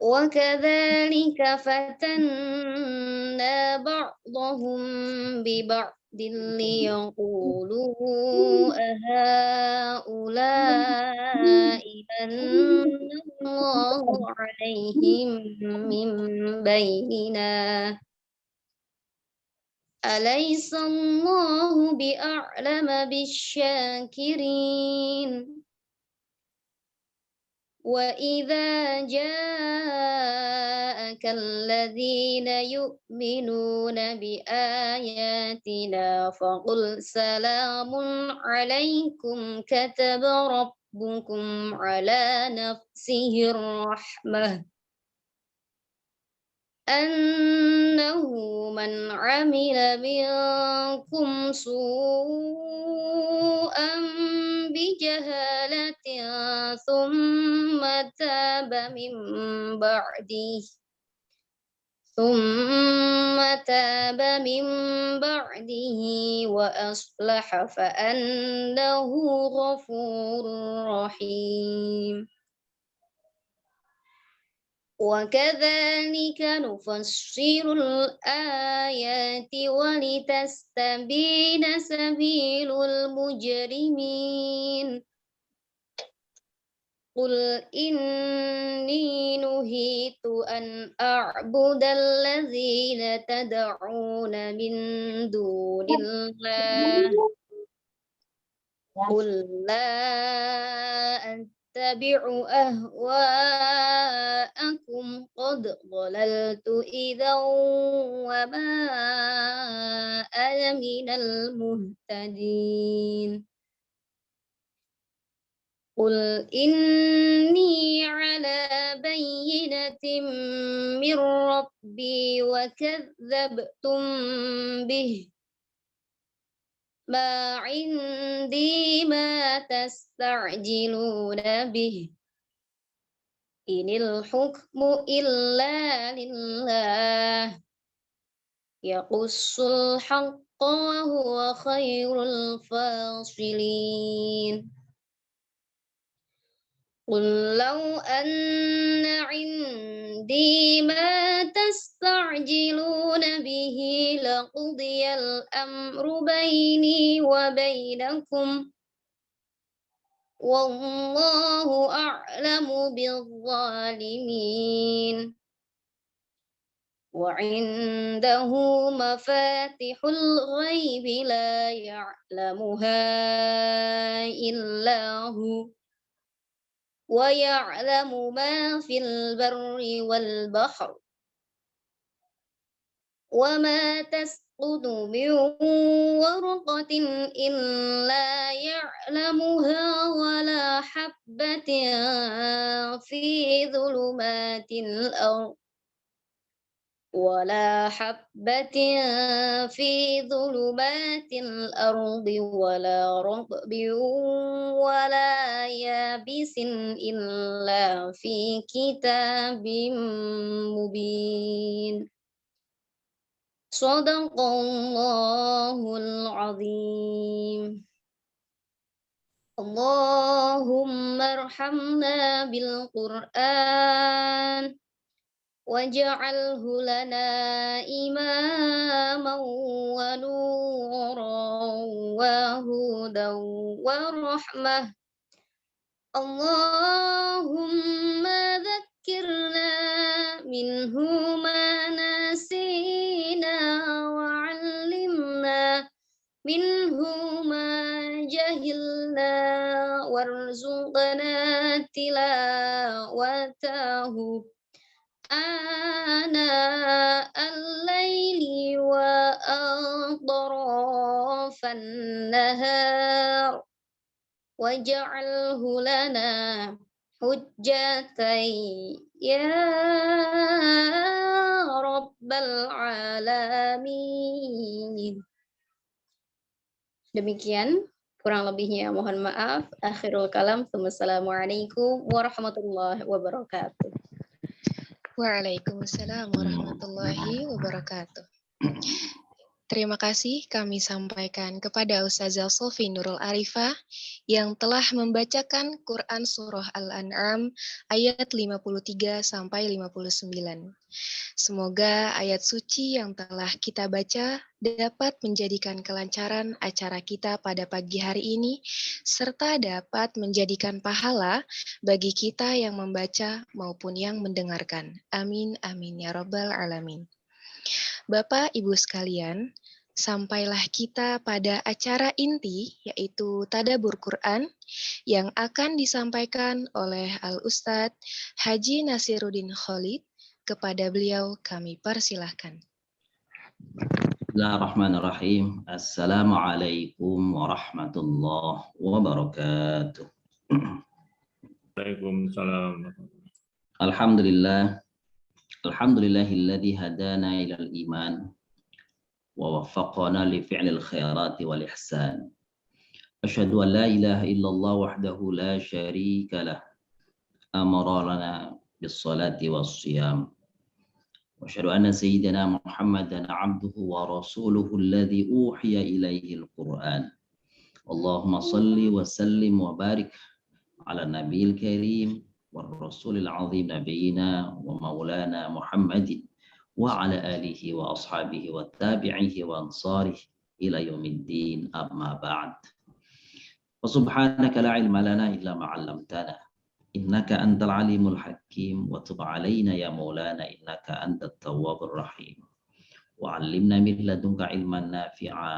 وكذلك فتنا بعضهم ببعض ليقولوا أهؤلاء من الله عليهم من بيننا أليس الله بأعلم بالشاكرين وإذا جاءك الذين يؤمنون بآياتنا فقل سلام عليكم كتب ربكم على نفسه الرحمة أنه من عمل منكم سوءا بجهالة ثم تاب من بعده وأصلح فأنه غفور رحيم وكذلك نفصل الآيات ولتستبين سبيل المجرمين قل إني نهيت أن أعبد الذين تدعون من دون الله قل لا أتبع أهواءكم قد ضللت إذا وما أنا من المهتدين قل إني على بينة من ربي وكذبتم به ما عندي ما تستعجلون به إن الحكم إلا لله يقص الحق وهو خير الفاصلين قل لو أن عندي ما تستعجلون به لقضي الأمر بيني وبينكم والله أعلم بالظالمين وعنده مفاتح الغيب لا يعلمها إلا هو ويعلم ما في البر والبحر وما تسقط من ورقة إلا يعلمها ولا حبة في ظلمات الأرض ولا رطب ولا يابس إلا في كتاب مبين صدق الله العظيم اللهم ارحمنا بالقرآن واجعله لنا إماما ونورا وهدى ورحمة اللهم ذكرنا منه ما نسينا وعلمنا منه ما جهلنا وارزقنا تلاوته آناء الليل وأطراف النهار واجعله لنا حجة يا رب العالمين. Demikian kurang lebihnya mohon maaf. Akhirul kalam. Wassalamualaikum warahmatullahi wabarakatuh. Waalaikumsalam warahmatullahi wabarakatuh. Terima kasih kami sampaikan kepada Ustazah Sofi Nurul Arifah yang telah membacakan Quran Surah Al-An'am ayat 53 sampai 59. Semoga ayat suci yang telah kita baca dapat menjadikan kelancaran acara kita pada pagi hari ini, serta dapat menjadikan pahala bagi kita yang membaca maupun yang mendengarkan. Amin, amin, ya Rabbal 'Alamin. Bapak, Ibu sekalian, sampailah kita pada acara inti, yaitu Tadabbur Quran, yang akan disampaikan oleh Al-Ustadz Haji Nasiruddin Khalid. Kepada beliau kami persilahkan. Bismillahirrahmanirrahim. Assalamualaikum warahmatullahi wabarakatuh. Waalaikumsalam. Alhamdulillah. Alhamdulillahilladzi hadana ilal iman wa waffaqana li fi'lil khairati wal ihsan. Asyhadu an la ilaha illallah wahdahu la syarika lah. Amara lana bis salati was siyam. وأشهد أن سيدنا محمدا عبده ورسوله الذي أوحي إليه القرآن اللهم صل وسلم وبارك على النبي الكريم والرسول العظيم نبينا ومولانا محمد وعلى آله وأصحابه والتابعيه وأنصاره إلى يوم الدين أما بعد وسبحانك لا علم لنا إلا ما علمتنا إنك أنت العليم الحكيم وتب علينا يا مولانا إنك أنت التواب الرحيم وعلمنا من لدنك علما نافعا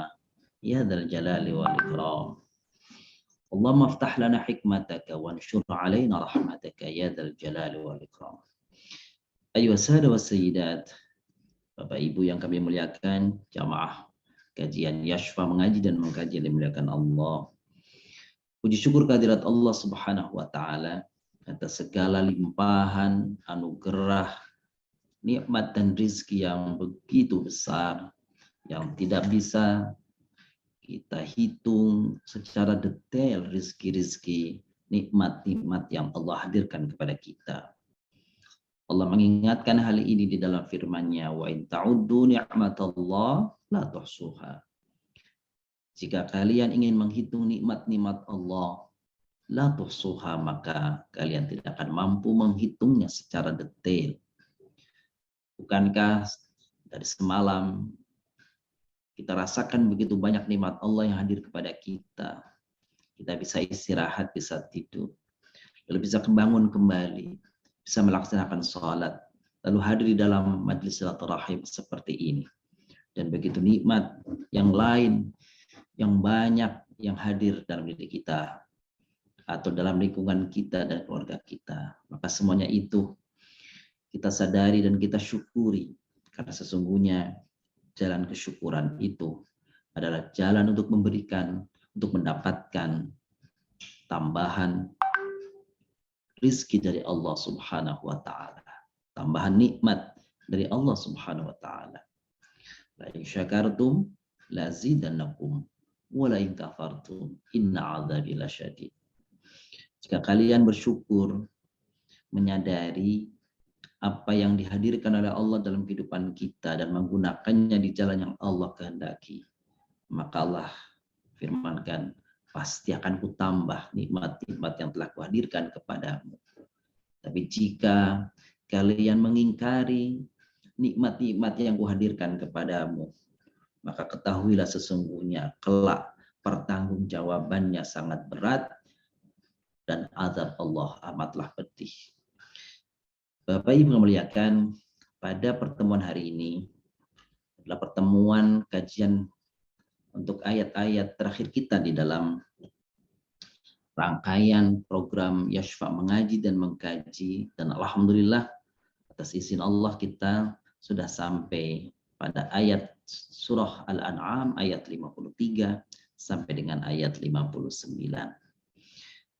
يا ذا الجلال والإكرام اللهم افتح لنا حكمتك وانشر علينا رحمتك يا ذا الجلال والإكرام. أيها السادة والسيدات, Bapak Ibu yang kami muliakan, jamaah kajian Yashfa mengaji dan mengkaji yang dimuliakan Allah. Puji syukur kehadirat Allah Subhanahu wa taala atas segala limpahan, anugerah, nikmat dan rizki yang begitu besar yang tidak bisa kita hitung secara detail rizki-rizki, nikmat-nikmat yang Allah hadirkan kepada kita. Allah mengingatkan hal ini di dalam firman-Nya, wa in ta'uddu ni'matallah la tuhsuha. Jika kalian ingin menghitung nikmat-nikmat Allah, la tuhsuha, maka kalian tidak akan mampu menghitungnya secara detail. Bukankah dari semalam kita rasakan begitu banyak nikmat Allah yang hadir kepada kita. Kita bisa istirahat, bisa tidur, lalu bisa bangun kembali, bisa melaksanakan sholat, lalu hadir di dalam majlis silaturahim seperti ini. Dan begitu nikmat yang lain, yang banyak yang hadir dalam diri kita, atau dalam lingkungan kita dan keluarga kita. Maka semuanya itu kita sadari dan kita syukuri, karena sesungguhnya jalan kesyukuran itu adalah jalan untuk memberikan, untuk mendapatkan tambahan rizki dari Allah Subhanahu wa ta'ala, tambahan nikmat dari Allah Subhanahu wa ta'ala. La in syakartum la zidannakum wa la in kafartum inna 'adzabi lasyadid. Jika kalian bersyukur, menyadari apa yang dihadirkan oleh Allah dalam kehidupan kita dan menggunakannya di jalan yang Allah kehendaki, maka Allah firmankan, pasti akan kutambah nikmat-nikmat yang telah kuhadirkan kepadamu. Tapi jika kalian mengingkari nikmat-nikmat yang kuhadirkan kepadamu, maka ketahuilah sesungguhnya kelak pertanggungjawabannya sangat berat dan azab Allah amatlah pedih. Bapak Ibu memuliakan, pada pertemuan hari ini adalah pertemuan kajian untuk ayat-ayat terakhir kita di dalam rangkaian program Yashfa mengaji dan mengkaji, dan alhamdulillah atas izin Allah kita sudah sampai pada ayat surah Al-An'am ayat 53 sampai dengan ayat 59.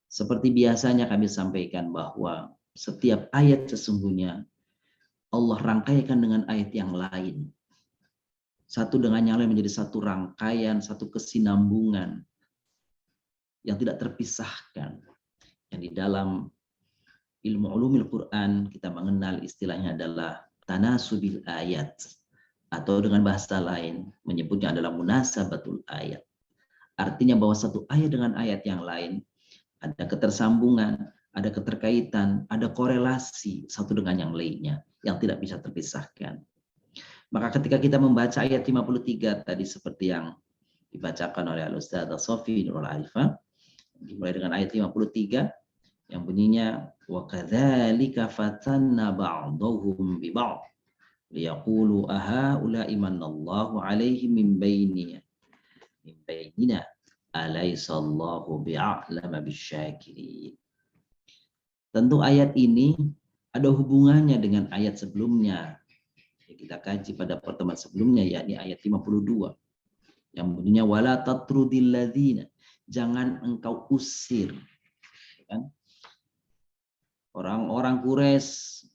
Seperti biasanya kami sampaikan bahwa setiap ayat sesungguhnya Allah rangkaikan dengan ayat yang lain. Satu dengan yang lain menjadi satu rangkaian, satu kesinambungan yang tidak terpisahkan. Yang di dalam ilmu ulumil Quran kita mengenal istilahnya adalah tanasubil ayat. Atau dengan bahasa lain menyebutnya adalah munasabatul ayat. Artinya bahwa satu ayat dengan ayat yang lain ada ketersambungan, ada keterkaitan, ada korelasi satu dengan yang lainnya yang tidak bisa terpisahkan. Maka ketika kita membaca ayat 53 tadi seperti yang dibacakan oleh Al-Ustaz Sofi Nurul Arifah, dimulai dengan ayat 53 yang bunyinya wa kadzalika fatanna ba'dahum bi ba'd liyaqulu ahaula imanallahu alaihim min bainina alaisallahu bi'a'lama bisyakirin. Tentu ayat ini ada hubungannya dengan ayat sebelumnya yang kita kaji pada pertemuan sebelumnya, yakni ayat 52 yang bunyinya wala tatrudil ladzina, jangan engkau usir, kan? Orang-orang Quraisy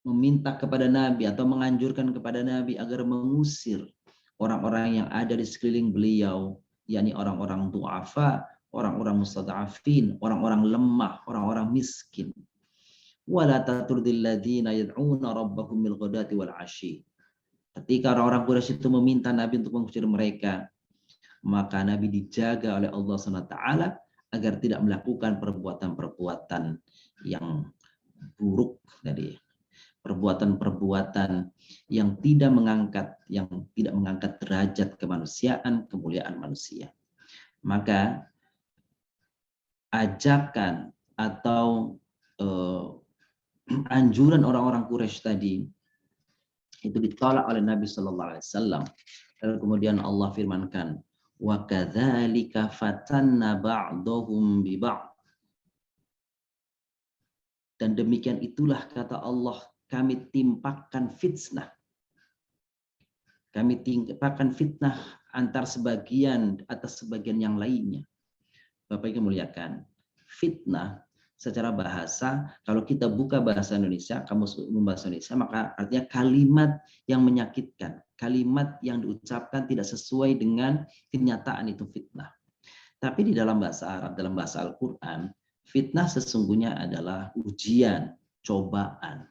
meminta kepada Nabi atau menganjurkan kepada Nabi agar mengusir orang-orang yang ada di sekeliling beliau, yakni orang-orang du'afa, orang-orang mustad'afin, orang-orang lemah, orang-orang miskin. Wala tatrudil ladzina yad'una rabbahum bil ghadati wal 'ashyi. Ketika orang-orang Quraisy itu meminta Nabi untuk mengusir mereka, maka Nabi dijaga oleh Allah SWT agar tidak melakukan perbuatan-perbuatan yang buruk tadi, perbuatan-perbuatan yang tidak mengangkat derajat kemanusiaan, kemuliaan manusia. Maka ajakan atau anjuran orang-orang Quraisy tadi itu ditolak oleh Nabi Shallallahu Alaihi Wasallam. Lalu kemudian Allah firmankan, wa kadzalika fatanna ba'dahum bi ba'd. Dan demikian itulah kata Allah, kami timpakan fitnah. Kami timpakan fitnah antar sebagian atas sebagian yang lainnya. Bapak Ibu muliakan, fitnah secara bahasa, kalau kita buka bahasa Indonesia, kamus umum bahasa Indonesia, maka artinya kalimat yang menyakitkan, kalimat yang diucapkan tidak sesuai dengan kenyataan, itu fitnah. Tapi di dalam bahasa Arab, dalam bahasa Al-Quran, fitnah sesungguhnya adalah ujian, cobaan.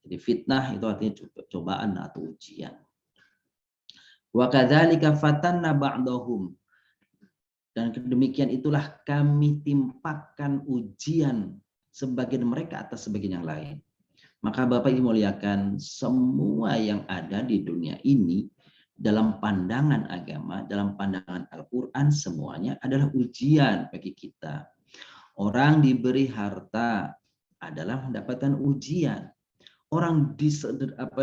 Jadi fitnah itu artinya cobaan atau ujian. Wa kadzalika fatanna ba'dahum. Dan demikian itulah kami timpakan ujian sebagian mereka atas sebagian yang lain. Maka Bapak Ibu muliakan, semua yang ada di dunia ini dalam pandangan agama, dalam pandangan Al-Quran, semuanya adalah ujian bagi kita. Orang diberi harta adalah mendapatkan ujian. Orang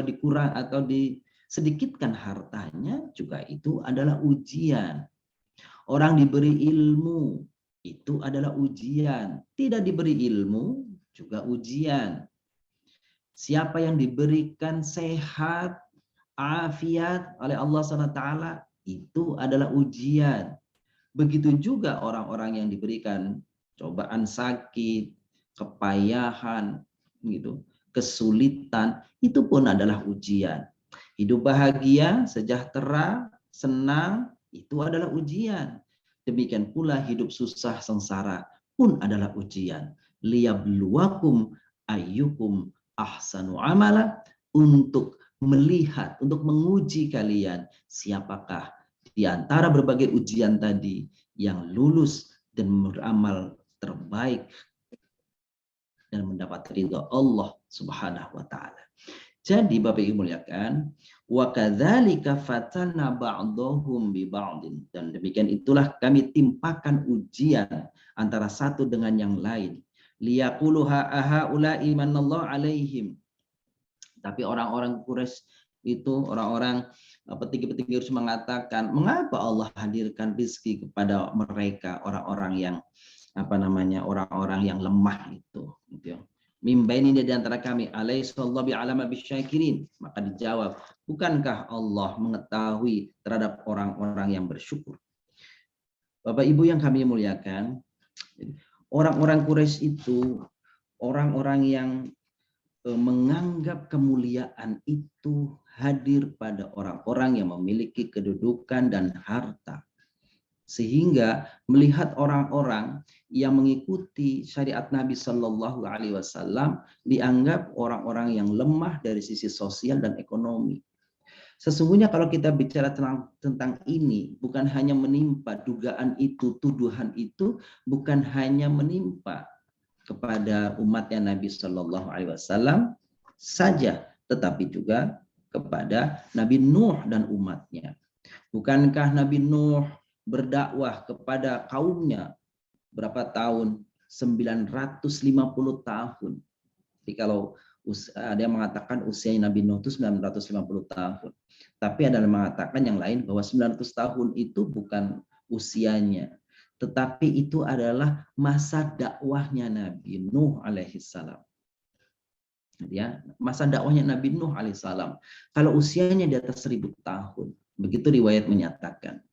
dikurang atau disedikitkan hartanya juga itu adalah ujian. Orang diberi ilmu, itu adalah ujian. Tidak diberi ilmu, juga ujian. Siapa yang diberikan sehat, afiat oleh Allah SWT, itu adalah ujian. Begitu juga orang-orang yang diberikan cobaan sakit, kepayahan, gitu, kesulitan, itu pun adalah ujian. Hidup bahagia, sejahtera, senang, itu adalah ujian. Demikian pula hidup susah sengsara pun adalah ujian. Liyabluwakum ayyukum ahsanu amala, untuk melihat, untuk menguji kalian siapakah di antara berbagai ujian tadi yang lulus dan beramal terbaik dan mendapat ridha Allah Subhanahu wa taala. Jadi Bapak Ibu muliakan, wa kadzalika fatanna ba'dahum bi ba'din, dan demikian itulah kami timpakan ujian antara satu dengan yang lain. Liyaqulu haula imanallahu alaihim. Tapi orang-orang Quraisy itu, orang-orang petinggi-petinggi harus mengatakan, mengapa Allah hadirkan rezeki kepada mereka, orang-orang yang orang-orang yang lemah itu, gitu ya. Mimbaini di antara kami, alaihissallahu bi'alama bisyakirin. Maka dijawab, bukankah Allah mengetahui terhadap orang-orang yang bersyukur? Bapak Ibu yang kami muliakan, orang-orang Quraisy itu orang-orang yang menganggap kemuliaan itu hadir pada orang-orang yang memiliki kedudukan dan harta. Sehingga melihat orang-orang yang mengikuti syariat Nabi Shallallahu Alaihi Wasallam dianggap orang-orang yang lemah dari sisi sosial dan ekonomi. Sesungguhnya kalau kita bicara tentang ini, bukan hanya menimpa dugaan itu, tuduhan itu, bukan hanya menimpa kepada umatnya Nabi Shallallahu Alaihi Wasallam saja, tetapi juga kepada Nabi Nuh dan umatnya. Bukankah Nabi Nuh berdakwah kepada kaumnya berapa tahun? 950 tahun. Jadi kalau ada yang mengatakan usia Nabi Nuh itu 950 tahun. Tapi ada yang mengatakan yang lain bahwa 900 tahun itu bukan usianya. Tetapi itu adalah masa dakwahnya Nabi Nuh alaihissalam. Ya, masa dakwahnya Nabi Nuh alaihissalam. Kalau usianya di atas 1000 tahun. Begitu riwayat menyatakan.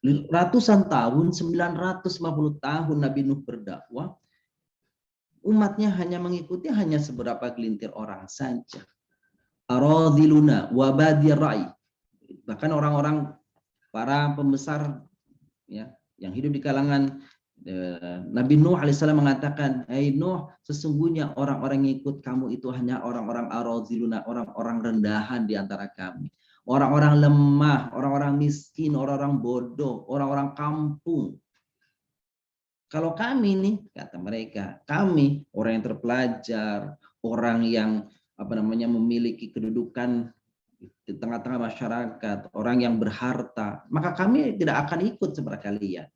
Ratusan tahun, 950 tahun Nabi Nuh berdakwah, umatnya hanya mengikuti hanya seberapa gelintir orang saja. Aradiluna wa badir ra'i. Bahkan orang-orang para pembesar ya yang hidup di kalangan Nabi Nuh alaihissalam mengatakan, "Hai Nuh, sesungguhnya orang-orang yang ikut kamu itu hanya orang-orang aradiluna, orang-orang rendahan di antara kami. Orang-orang lemah, orang-orang miskin, orang-orang bodoh, orang-orang kampung. Kalau kami nih," kata mereka, kami orang yang terpelajar, orang yang memiliki kedudukan di tengah-tengah masyarakat, orang yang berharta, maka kami tidak akan ikut seperti kalian.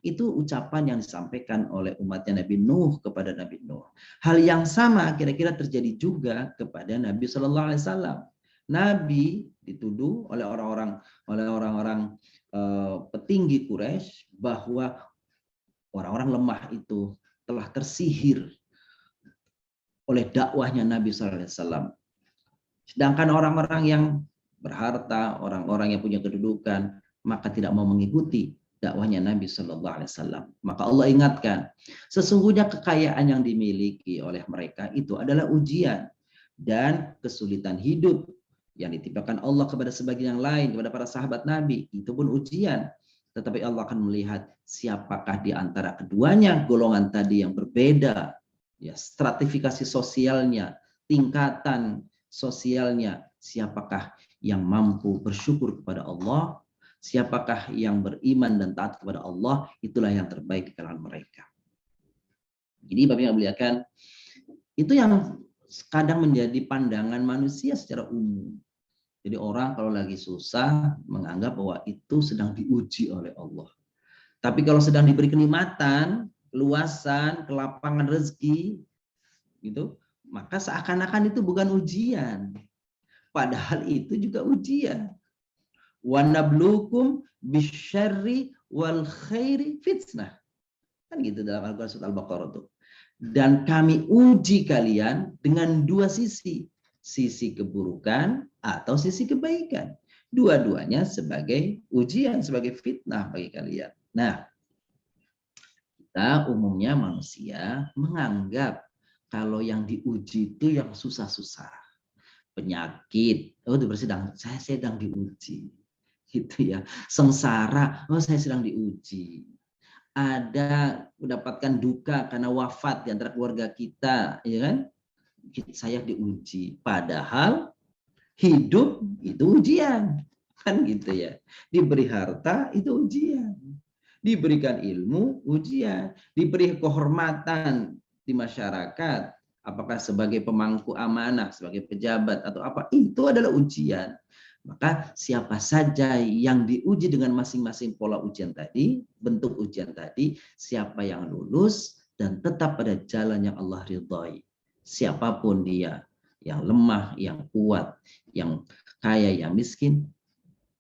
Itu ucapan yang disampaikan oleh umatnya Nabi Nuh kepada Nabi Nuh. Hal yang sama kira-kira terjadi juga kepada Nabi Shallallahu Alaihi Wasallam. Nabi dituduh oleh orang-orang petinggi Quraisy bahwa orang-orang lemah itu telah tersihir oleh dakwahnya Nabi Shallallahu Alaihi Wasallam. Sedangkan orang-orang yang berharta, orang-orang yang punya kedudukan, maka tidak mau mengikuti dakwahnya Nabi Shallallahu Alaihi Wasallam. Maka Allah ingatkan, sesungguhnya kekayaan yang dimiliki oleh mereka itu adalah ujian dan kesulitan hidup yang ditimpakan Allah kepada sebagian yang lain, kepada para sahabat Nabi, itu pun ujian. Tetapi Allah akan melihat siapakah di antara keduanya golongan tadi yang berbeda, ya, stratifikasi sosialnya, tingkatan sosialnya, siapakah yang mampu bersyukur kepada Allah, siapakah yang beriman dan taat kepada Allah, itulah yang terbaik di kalangan mereka. Jadi Bapak yang muliakan, itu yang kadang menjadi pandangan manusia secara umum. Jadi orang kalau lagi susah menganggap bahwa itu sedang diuji oleh Allah. Tapi kalau sedang diberi kenikmatan, keluasan, kelapangan rezeki, gitu, maka seakan-akan itu bukan ujian. Padahal itu juga ujian. Wa nabluukum bisyarri wal khairi fitnah. Kan gitu dalam Al-Qur'an surat Al-Baqarah tuh. Dan kami uji kalian dengan dua sisi. Sisi keburukan atau sisi kebaikan. Dua-duanya sebagai ujian, sebagai fitnah bagi kalian. Nah, kita umumnya manusia menganggap kalau yang diuji itu yang susah-susah. Penyakit, oh saya sedang diuji. Gitu ya. Sengsara, oh saya sedang diuji. Ada mendapatkan duka karena wafat di antara keluarga kita, ya kan? Saya diuji. Padahal hidup itu ujian, kan gitu ya. Diberi harta itu ujian, diberikan ilmu ujian, diberi kehormatan di masyarakat, apakah sebagai pemangku amanah, sebagai pejabat atau apa, itu adalah ujian. Maka siapa saja yang diuji dengan masing-masing pola ujian tadi, bentuk ujian tadi, siapa yang lulus dan tetap pada jalan yang Allah ridhai, siapapun dia, yang lemah, yang kuat, yang kaya, yang miskin,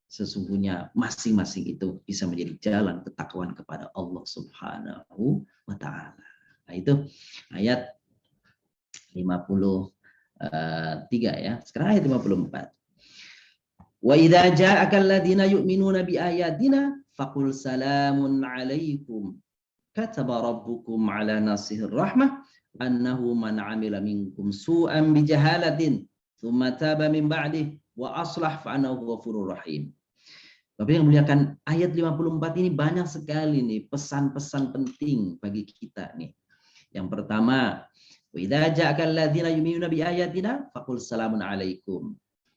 sesungguhnya masing-masing itu bisa menjadi jalan ketakwaan kepada Allah Subhanahu wa Ta'ala. Nah, itu ayat 53 ya. Sekarang ayat 54. Wa idza ja'aka alladziina yu'minuuna bi ayatina faqul salamun 'alaikum kataba rabbukum 'ala nafsihi rahmah annahu man 'amila minkum su'an bi jahalatin tsumma taba min ba'dihi wa aslah fa annahu ghafurur rahim. Bapak yang muliakan, ayat 54 ini banyak sekali nih pesan-pesan penting bagi kita nih. Yang pertama, wa idza ja'aka alladziina yu'minuuna bi ayatina faqul salamun 'alaikum.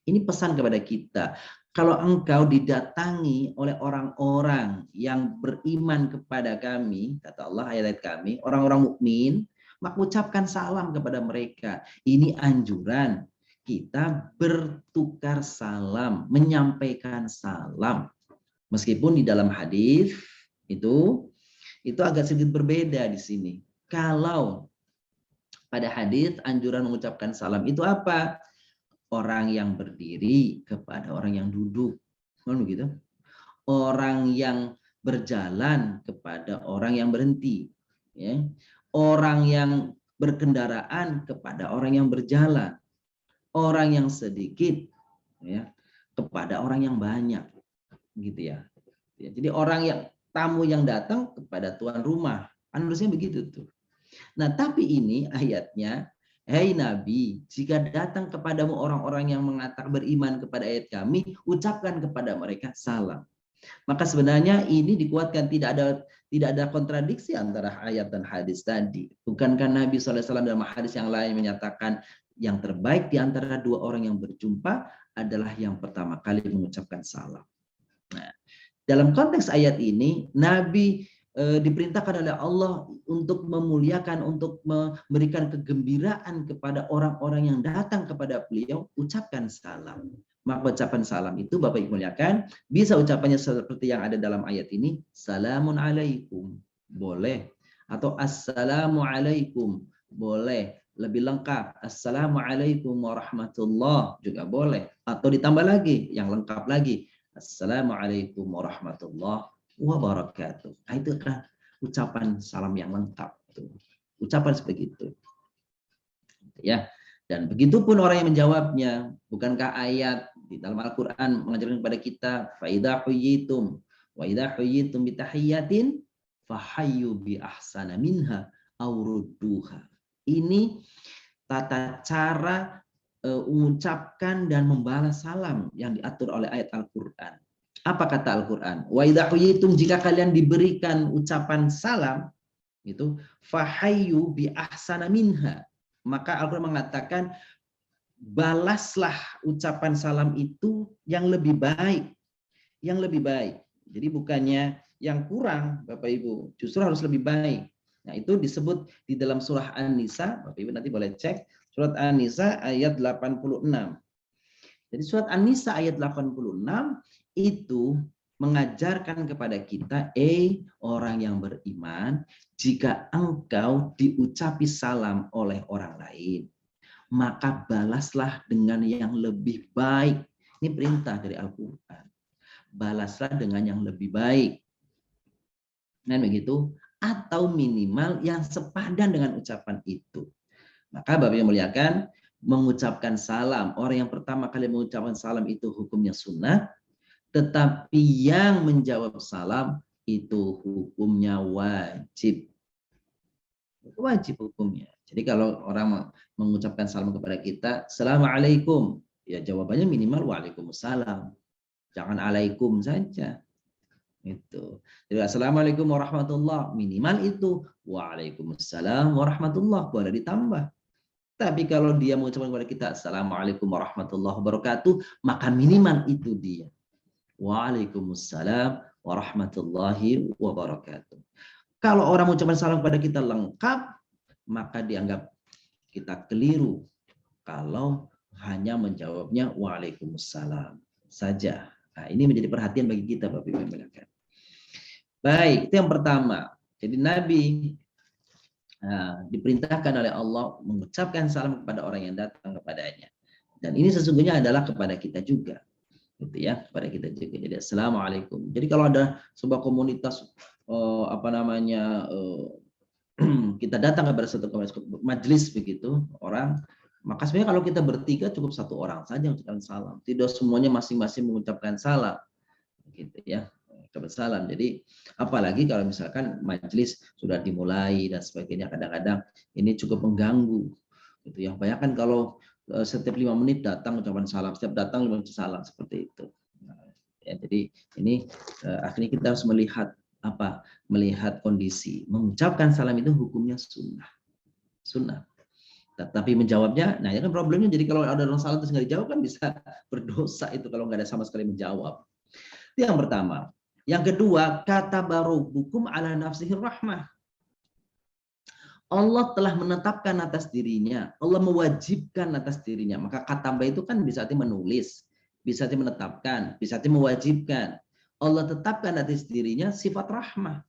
Ini pesan kepada kita. Kalau engkau didatangi oleh orang-orang yang beriman kepada kami, kata Allah ayat kami, orang-orang mukmin, maka ucapkan salam kepada mereka. Ini anjuran kita bertukar salam, menyampaikan salam. Meskipun di dalam hadis itu agak sedikit berbeda di sini. Kalau pada hadis anjuran mengucapkan salam itu apa? Orang yang berdiri kepada orang yang duduk, kan begitu? Orang yang berjalan kepada orang yang berhenti, ya. Orang yang berkendaraan kepada orang yang berjalan, orang yang sedikit, ya, kepada orang yang banyak, gitu ya. Jadi orang yang tamu yang datang kepada tuan rumah, kan harusnya begitu tuh. Nah, tapi ini ayatnya, hai Nabi, jika datang kepadamu orang-orang yang mengatakan beriman kepada ayat kami, ucapkan kepada mereka salam. Maka sebenarnya ini dikuatkan, tidak ada kontradiksi antara ayat dan hadis tadi. Bukankah Nabi SAW dalam hadis yang lain menyatakan yang terbaik di antara dua orang yang berjumpa adalah yang pertama kali mengucapkan salam. Nah, dalam konteks ayat ini, Nabi diperintahkan oleh Allah untuk memuliakan, untuk memberikan kegembiraan kepada orang-orang yang datang kepada beliau, ucapkan salam. Maka ucapan salam itu Bapak Ibu muliakan, bisa ucapannya seperti yang ada dalam ayat ini, salamun alaikum, boleh. Atau assalamualaikum, boleh. Lebih lengkap, assalamualaikum warahmatullah, juga boleh. Atau ditambah lagi, yang lengkap lagi, assalamualaikum warahmatullahi wabarakatuh. Nah, itu kan ucapan salam yang lengkap. Ucapan seperti itu. Ya. Dan begitupun orang yang menjawabnya. Bukankah ayat di dalam Al-Quran mengajarkan kepada kita, فَإِذَا حُيِّيتُمْ وَإِذَا حُيِّيتُمْ بِتَحِيَّةٍ فَحَيُّوا بِأَحْسَنَ مِنْهَا أَوْ رُدُّوهَا. Ini tata cara mengucapkan dan membalas salam yang diatur oleh ayat Al-Quran. Apa kata Al-Quran? Wa idza huyitum, jika kalian diberikan ucapan salam, itu fahayyu bi ahsana minha. Maka Al-Quran mengatakan balaslah ucapan salam itu yang lebih baik. Yang lebih baik. Jadi bukannya yang kurang, Bapak Ibu, justru harus lebih baik. Nah, itu disebut di dalam surah An-Nisa, Bapak Ibu nanti boleh cek, surat An-Nisa ayat 86. Jadi surat An-Nisa ayat 86 itu mengajarkan kepada kita, orang yang beriman, jika engkau diucapi salam oleh orang lain, maka balaslah dengan yang lebih baik. Ini perintah dari Al-Quran. Balaslah dengan yang lebih baik. Nah, begitu. Atau minimal yang sepadan dengan ucapan itu. Maka Bapak yang muliakan, mengucapkan salam, orang yang pertama kali mengucapkan salam itu hukumnya sunnah, tetapi yang menjawab salam itu hukumnya wajib. Wajib hukumnya. Jadi kalau orang mengucapkan salam kepada kita, Assalamualaikum, ya jawabannya minimal Waalaikumsalam. Jangan alaikum saja. Itu. Jadi Assalamualaikum warahmatullah, minimal itu Waalaikumsalam warahmatullah, boleh ditambah. Tapi kalau dia mengucapkan kepada kita Assalamualaikum warahmatullahi wabarakatuh, maka minimal itu dia. Waalaikumsalam warahmatullahi wabarakatuh. Kalau orang mengucapkan salam kepada kita lengkap, maka dianggap kita keliru kalau hanya menjawabnya Waalaikumsalam saja. Nah, ini menjadi perhatian bagi kita, Bapak Ibu yang muliakan. Baik, itu yang pertama. Jadi Nabi diperintahkan oleh Allah mengucapkan salam kepada orang yang datang kepadanya. Dan ini sesungguhnya adalah kepada kita juga. Gitu ya, kepada kita juga. Jadi Assalamualaikum. Jadi kalau ada sebuah komunitas kita datang kepada satu majelis begitu orang, maka sebenarnya kalau kita bertiga cukup satu orang saja mengucapkan salam. Tidak semuanya masing-masing mengucapkan salam. Gitu ya. Salam. Jadi apalagi kalau misalkan majelis sudah dimulai dan sebagainya, kadang-kadang ini cukup mengganggu. Gitu ya. Bayangkan kalau setiap 5 menit datang ucapan salam, setiap datang 5 menit salam seperti itu. Nah, ya, jadi ini akhirnya kita harus melihat kondisi. Mengucapkan salam itu hukumnya sunnah. Sunnah. Tapi menjawabnya, nah ya kan problemnya, jadi kalau ada orang salah terus nggak dijawab kan bisa berdosa itu kalau nggak ada sama sekali menjawab. Itu yang pertama. Yang kedua, kata barubukum ala nafsihi rahmah. Allah telah menetapkan atas dirinya, Allah mewajibkan atas dirinya. Maka kataba itu kan bisa arti menulis, bisa arti menetapkan, bisa arti mewajibkan. Allah tetapkan atas dirinya sifat rahmah.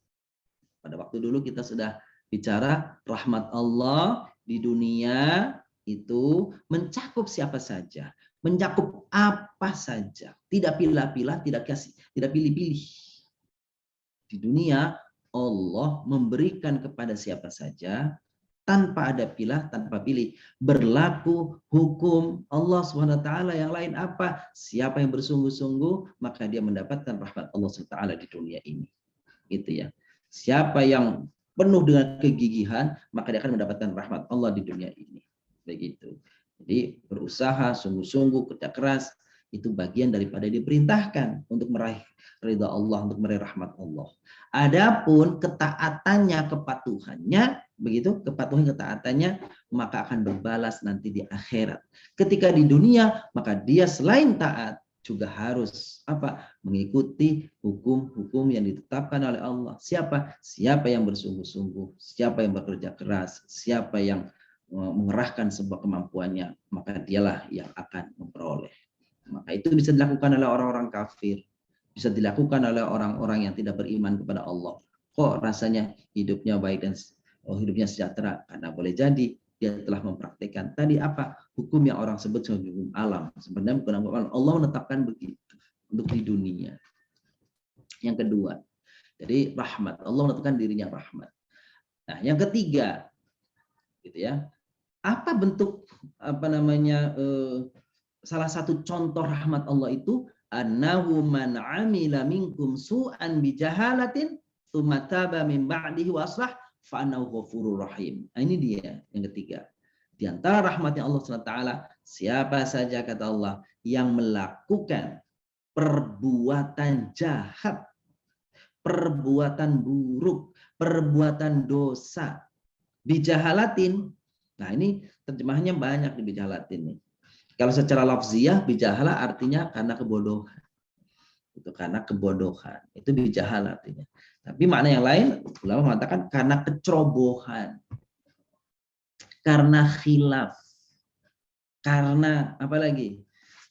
Pada waktu dulu kita sudah bicara rahmat Allah di dunia itu mencakup siapa saja, mencakup apa saja, tidak pilih-pilih, tidak pilih-pilih. Di dunia Allah memberikan kepada siapa saja tanpa ada tanpa pilih. Berlaku hukum Allah SWT yang lain apa? Siapa yang bersungguh-sungguh maka dia mendapatkan rahmat Allah SWT di dunia ini. Gitu ya. Siapa yang penuh dengan kegigihan maka dia akan mendapatkan rahmat Allah di dunia ini. Begitu. Jadi berusaha sungguh-sungguh, kerja keras itu bagian daripada diperintahkan untuk meraih ridha Allah, untuk meraih rahmat Allah. Adapun ketaatannya, kepatuhannya, begitu, kepatuhan ketaatannya maka akan berbalas nanti di akhirat. Ketika di dunia maka dia selain taat juga harus mengikuti hukum-hukum yang ditetapkan oleh Allah. Siapa yang bersungguh-sungguh, siapa yang bekerja keras, siapa yang mengerahkan sebuah kemampuannya, maka dialah yang akan memperoleh. Maka itu bisa dilakukan oleh orang-orang kafir, bisa dilakukan oleh orang-orang yang tidak beriman kepada Allah. Kok rasanya hidupnya baik dan hidupnya sejahtera? Karena boleh jadi dia telah mempraktikkan tadi hukum yang orang sebut sebagai hukum alam. Sebenarnya bukan hukum alam. Allah menetapkan begitu untuk di dunia. Yang kedua, jadi rahmat. Allah menetapkan dirinya rahmat. Nah, yang ketiga, gitu ya. Apa bentuk salah satu contoh rahmat Allah itu annahu man amila minkum su'an bijahalatin tsumma taba min ba'dihi wa aslah fa annahu ghafurur rahim. Nah, ini dia yang ketiga. Di antara rahmatnya Allah SWT, siapa saja kata Allah yang melakukan perbuatan jahat, perbuatan buruk, perbuatan dosa bijahalatin. Nah, ini terjemahannya banyak di bijahalatin nih. Kalau secara lafziyah bijahala artinya karena kebodohan. Itu karena kebodohan. Itu bijahala artinya. Tapi makna yang lain ulama mengatakan karena kecerobohan. Karena khilaf. Karena apa lagi?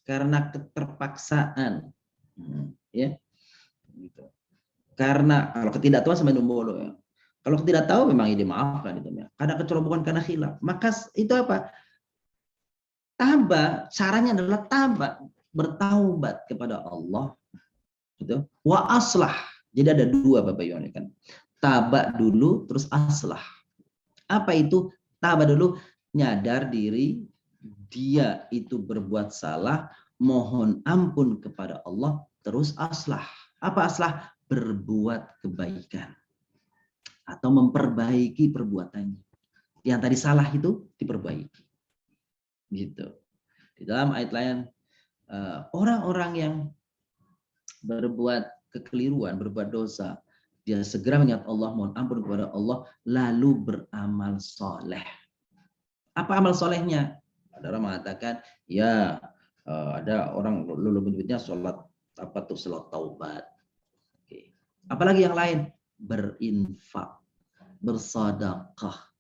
Karena keterpaksaan. Ya. Gitu. Karena kalau ketidaktahuan sama bodoh ya. Kalau tidak tahu memang ini dimaafkan itu ya. Karena kecerobohan, karena khilaf. Maka itu apa? Taba, caranya adalah taba, bertaubat kepada Allah. Gitu. Wa aslah. Jadi ada dua Bapak Ibu kan. Taba dulu terus aslah. Apa itu? Taba dulu, nyadar diri dia itu berbuat salah, mohon ampun kepada Allah, terus aslah. Apa aslah? Berbuat kebaikan atau memperbaiki perbuatannya. Yang tadi salah itu diperbaiki. Gitu. Di dalam ayat lain, orang-orang yang berbuat kekeliruan, berbuat dosa, dia segera mengingat Allah, mohon ampun kepada Allah, lalu beramal soleh. Apa amal solehnya? Ada orang mengatakan, ya ada orang lalu menyebutnya sholat sholat taubat. Oke. Apalagi yang lain? Berinfak, bersedekah.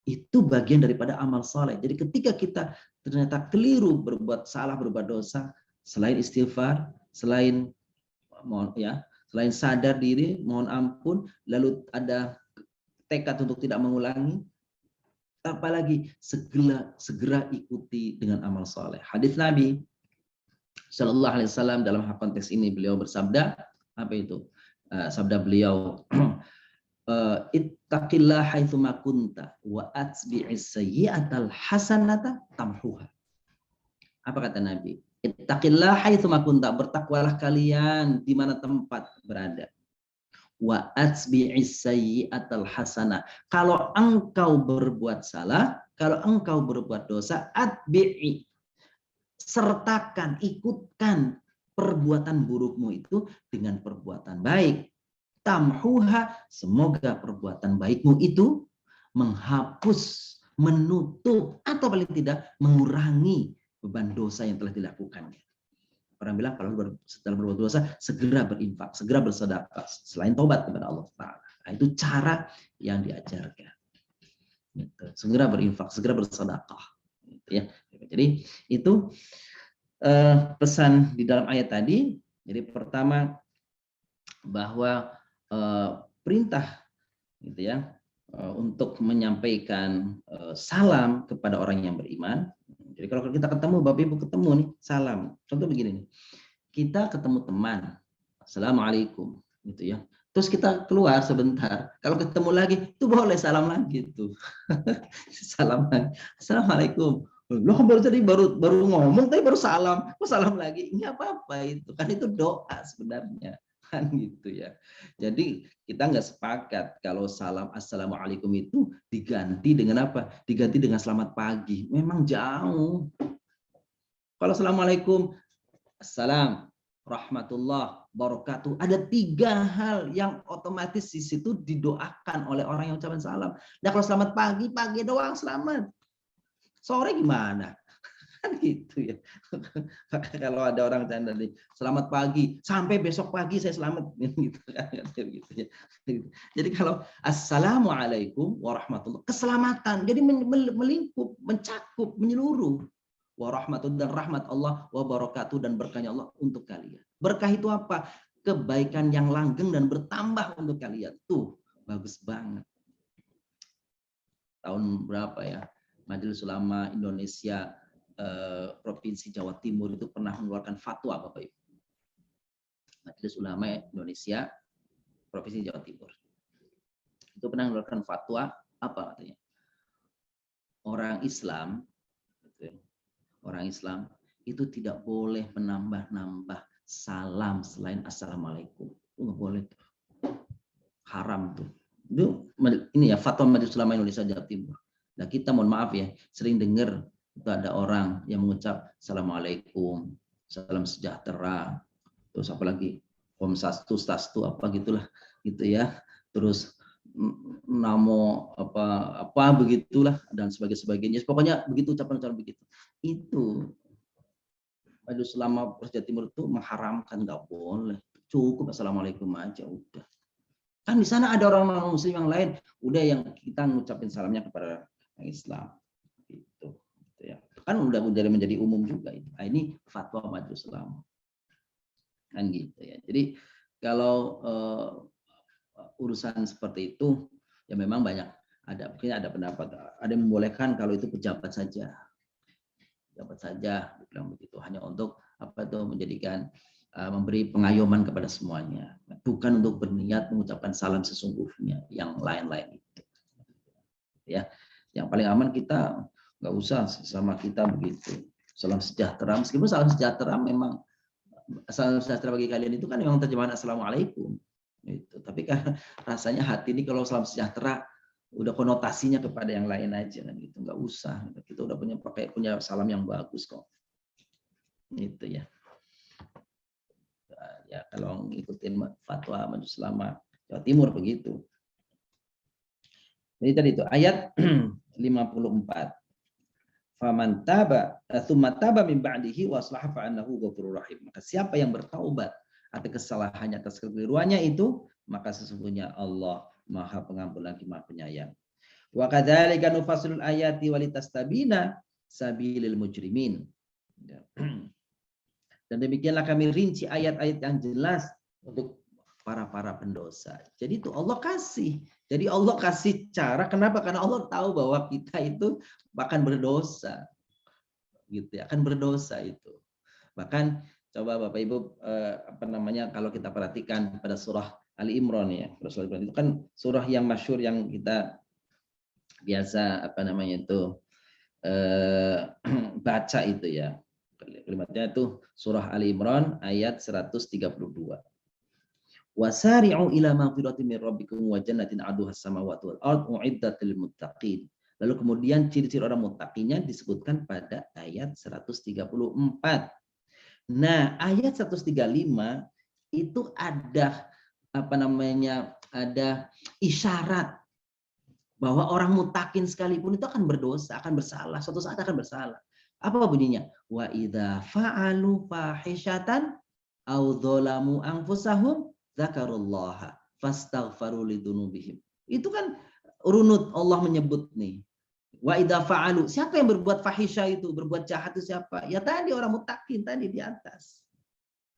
Itu bagian daripada amal soleh. Jadi ketika kita ternyata keliru, berbuat salah, berbuat dosa, selain istighfar, selain sadar diri, mohon ampun, lalu ada tekad untuk tidak mengulangi, apalagi segera ikuti dengan amal soleh. Hadis Nabi Shallallahu Alaihi Wasallam dalam konteks ini beliau bersabda, apa itu? Sabda beliau, ittaqillah haitsuma kunta wa atbi'is sayyi'atal hasanata tamhuha. Apa kata Nabi? Ittaqillah haitsuma kunta, bertakwalah kalian di mana tempat berada. Wa atbi'is sayyi'atal hasanah. Kalau engkau berbuat salah, kalau engkau berbuat dosa, atbi'i, sertakan, ikutkan perbuatan burukmu itu dengan perbuatan baik. Tamhuha, semoga perbuatan baikmu itu menghapus, menutup atau paling tidak mengurangi beban dosa yang telah dilakukannya. Orang bilang kalau setelah berbuat dosa segera berinfak, segera bersedekah selain taubat kepada Allah Taala. Nah, itu cara yang diajarkan. Gitu. Segera berinfak, segera bersedekah. Gitu ya. Jadi itu pesan di dalam ayat tadi. Jadi pertama bahwa perintah gitu ya untuk menyampaikan salam kepada orang yang beriman. Jadi kalau kita ketemu, Bapak Ibu ketemu nih, salam. Contoh begini nih, kita ketemu teman, Assalamualaikum, gitu ya. Terus kita keluar sebentar, kalau ketemu lagi, itu boleh salam lagi tuh. Salam lagi, Assalamualaikum. Loh baru ngomong, tapi baru salam, kok salam lagi? Nggak apa-apa itu, kan itu doa sebenarnya. Kan gitu ya. Jadi kita nggak sepakat kalau salam assalamualaikum itu diganti dengan apa? Diganti dengan selamat pagi. Memang jauh. Kalau assalamualaikum, assalam, rahmatullah, barakatuh. Ada 3 hal yang otomatis di situ didoakan oleh orang yang ucapan salam. Nah kalau selamat pagi, pagi doang selamat. Sore gimana? Kan gitu ya. Kalau ada orang canda nih, selamat pagi, sampai besok pagi saya selamat gitu kan gitu ya. Jadi kalau assalamualaikum warahmatullahi keselamatan. Jadi melingkup, mencakup, menyeluruh. Warahmatullahi dan rahmat Allah wabarakatuh dan berkahnya Allah untuk kalian. Berkah itu apa? Kebaikan yang langgeng dan bertambah untuk kalian. Tuh, bagus banget. Tahun berapa ya? Majelis Ulama Indonesia Provinsi Jawa Timur itu pernah mengeluarkan fatwa, Bapak Ibu. Majelis Ulama Indonesia Provinsi Jawa Timur itu pernah mengeluarkan fatwa apa katanya? Orang Islam itu tidak boleh menambah-nambah salam selain assalamualaikum. Itu nggak boleh tuh. Haram tuh. Itu ini ya fatwa Majelis Ulama Indonesia Jawa Timur. Nah kita mohon maaf ya sering dengar itu ada orang yang mengucap assalamualaikum, salam sejahtera, terus apalagi om sastu apa gitulah gitu ya, terus namo apa begitulah dan sebagainya, pokoknya begitu ucapan begitu. Itu Majelis Ulama Jawa Timur itu mengharamkan, nggak boleh, cukup assalamualaikum aja udah. Kan di sana ada orang muslim yang lain, udah yang kita ngucapin salamnya kepada yang Islam gitu. Ya. Kan udah menjadi umum juga itu. Nah, ini fatwa Majelis Ulama. Kan gitu ya. Jadi kalau urusan seperti itu ya memang banyak mungkin ada pendapat, ada yang membolehkan kalau itu pejabat saja. Pejabat saja bilang begitu, hanya untuk apa tuh menjadikan memberi pengayoman kepada semuanya, bukan untuk berniat mengucapkan salam sesungguhnya yang lain-lain itu. Ya. Yang paling aman kita nggak usah sama kita begitu. Salam sejahtera, meskipun salam sejahtera memang salam sejahtera bagi kalian itu kan memang terjemahan assalamualaikum. Gitu. Tapi kan rasanya hati ini kalau salam sejahtera udah konotasinya kepada yang lain aja kan gitu. Nggak usah. Kita udah punya salam yang bagus kok. Gitu ya. Ya kalau ngikutin fatwa Majelis Ulama Jawa Timur begitu. Jadi tadi itu ayat 54. Faman taba tsumma taba min ba'dihi wa aslaha fa annahu ghafurur rahim. Maka siapa yang bertaubat atas kesalahannya, atas kekeliruannya itu, maka sesungguhnya Allah Maha Pengampun lagi Maha Penyayang. Wa kadzalika nufassilul ayati walitastabina sabilil mujrimin. Dan demikianlah kami rinci ayat-ayat yang jelas untuk para pendosa. Jadi itu Allah kasih. Jadi Allah kasih cara. Kenapa? Karena Allah tahu bahwa kita itu akan berdosa. Gitu ya, akan berdosa itu. Bahkan coba Bapak Ibu kalau kita perhatikan pada surah Ali Imran ya. Surah Ali Imran itu kan surah yang masyhur yang kita biasa baca itu ya. Kalimatnya itu surah Ali Imran ayat 132. Wasari'u ila magfiratin min rabbikum wa jannatin 'arduha as-samawati wal ardu u'iddat lil muttaqin. Lalu kemudian ciri-ciri orang muttaqinya disebutkan pada ayat 134. Nah, ayat 135 itu ada ada isyarat bahwa orang mutakin sekalipun itu akan berdosa, akan bersalah, suatu saat akan bersalah. Apa bunyinya? Wa idza fa'alu fahishatan aw dzalamu anfusahum dzakarullaha fastaghfaru lidzunubihim. Itu kan runut Allah menyebut nih. Wa idza fa'alu, siapa yang berbuat fahisha itu, berbuat jahat itu siapa? Ya tadi orang mutakin tadi di atas.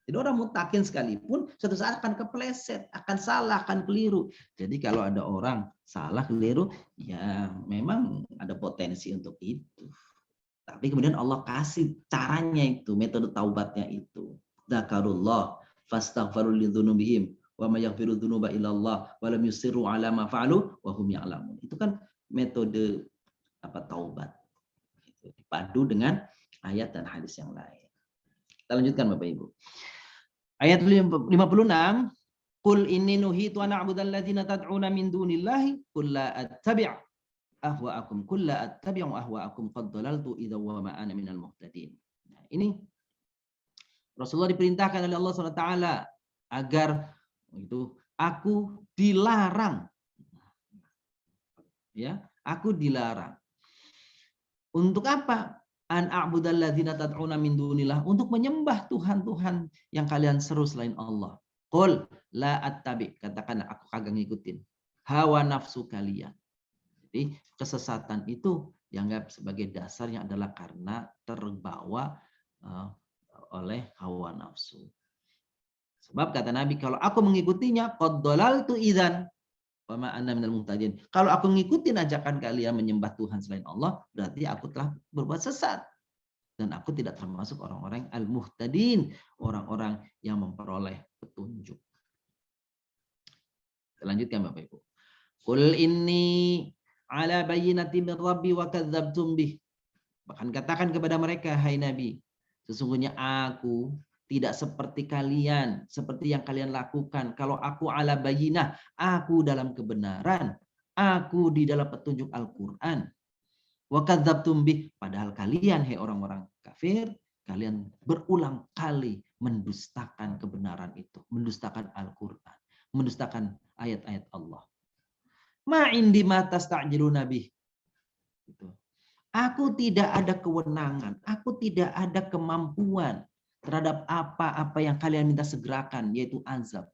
Jadi orang mutakin sekalipun suatu saat akan kepleset, akan salah, akan keliru. Jadi kalau ada orang salah, keliru, ya memang ada potensi untuk itu. Tapi kemudian Allah kasih caranya itu, metode taubatnya itu. Dzakarullah fastaghfiru lidzunubihim wa may yaghfiru dzunuba illallah wa lam yusirru ala ma fa'alu wa hum ya'lamun. Itu kan metode taubat. Dipadu dengan ayat dan hadis yang lain. Kita lanjutkan Bapak Ibu. Ayat 56, Qul inni nuhitu an a'budal ladzina tad'una min dunillahi qul la attabi' ahwa'akum qul la attabi'u ahwa'akum qad dhalaltu idza wa ma ana minal muhtadin. Nah, ini Rasulullah diperintahkan oleh Allah SWT agar itu aku dilarang. Ya, aku dilarang. Untuk apa? An a'budal ladzina tad'una min dunillah, untuk menyembah Tuhan-Tuhan yang kalian seru selain Allah. Qul la attabi, katakan aku kagak ngikutin hawa nafsu kalian. Jadi kesesatan itu dianggap sebagai dasarnya adalah karena terbawa oleh hawa nafsu. Sebab kata Nabi, kalau aku mengikutinya qad dhalaltu idzan wa ma ana minal muhtadin. Kalau aku ngikutin ajakan kalian menyembah Tuhan selain Allah, berarti aku telah berbuat sesat. Dan aku tidak termasuk orang-orang al-muhtadin, orang-orang yang memperoleh petunjuk. Lanjutkan Bapak Ibu. Qul inni ala bayyinatin min rabbi wa kadzdzabtum bih. Bahkan katakan kepada mereka, hai Nabi, sesungguhnya aku tidak seperti kalian, seperti yang kalian lakukan. Kalau aku ala bayyinah, aku dalam kebenaran, aku di dalam petunjuk Al-Qur'an. Wa kadzdzabtum bih, padahal kalian hai orang-orang kafir, kalian berulang kali mendustakan kebenaran itu, mendustakan Al-Qur'an, mendustakan ayat-ayat Allah. Ma indi ma tasta'jiluna bih. Gitu. Aku tidak ada kewenangan, aku tidak ada kemampuan terhadap apa-apa yang kalian minta segerakan, yaitu azab.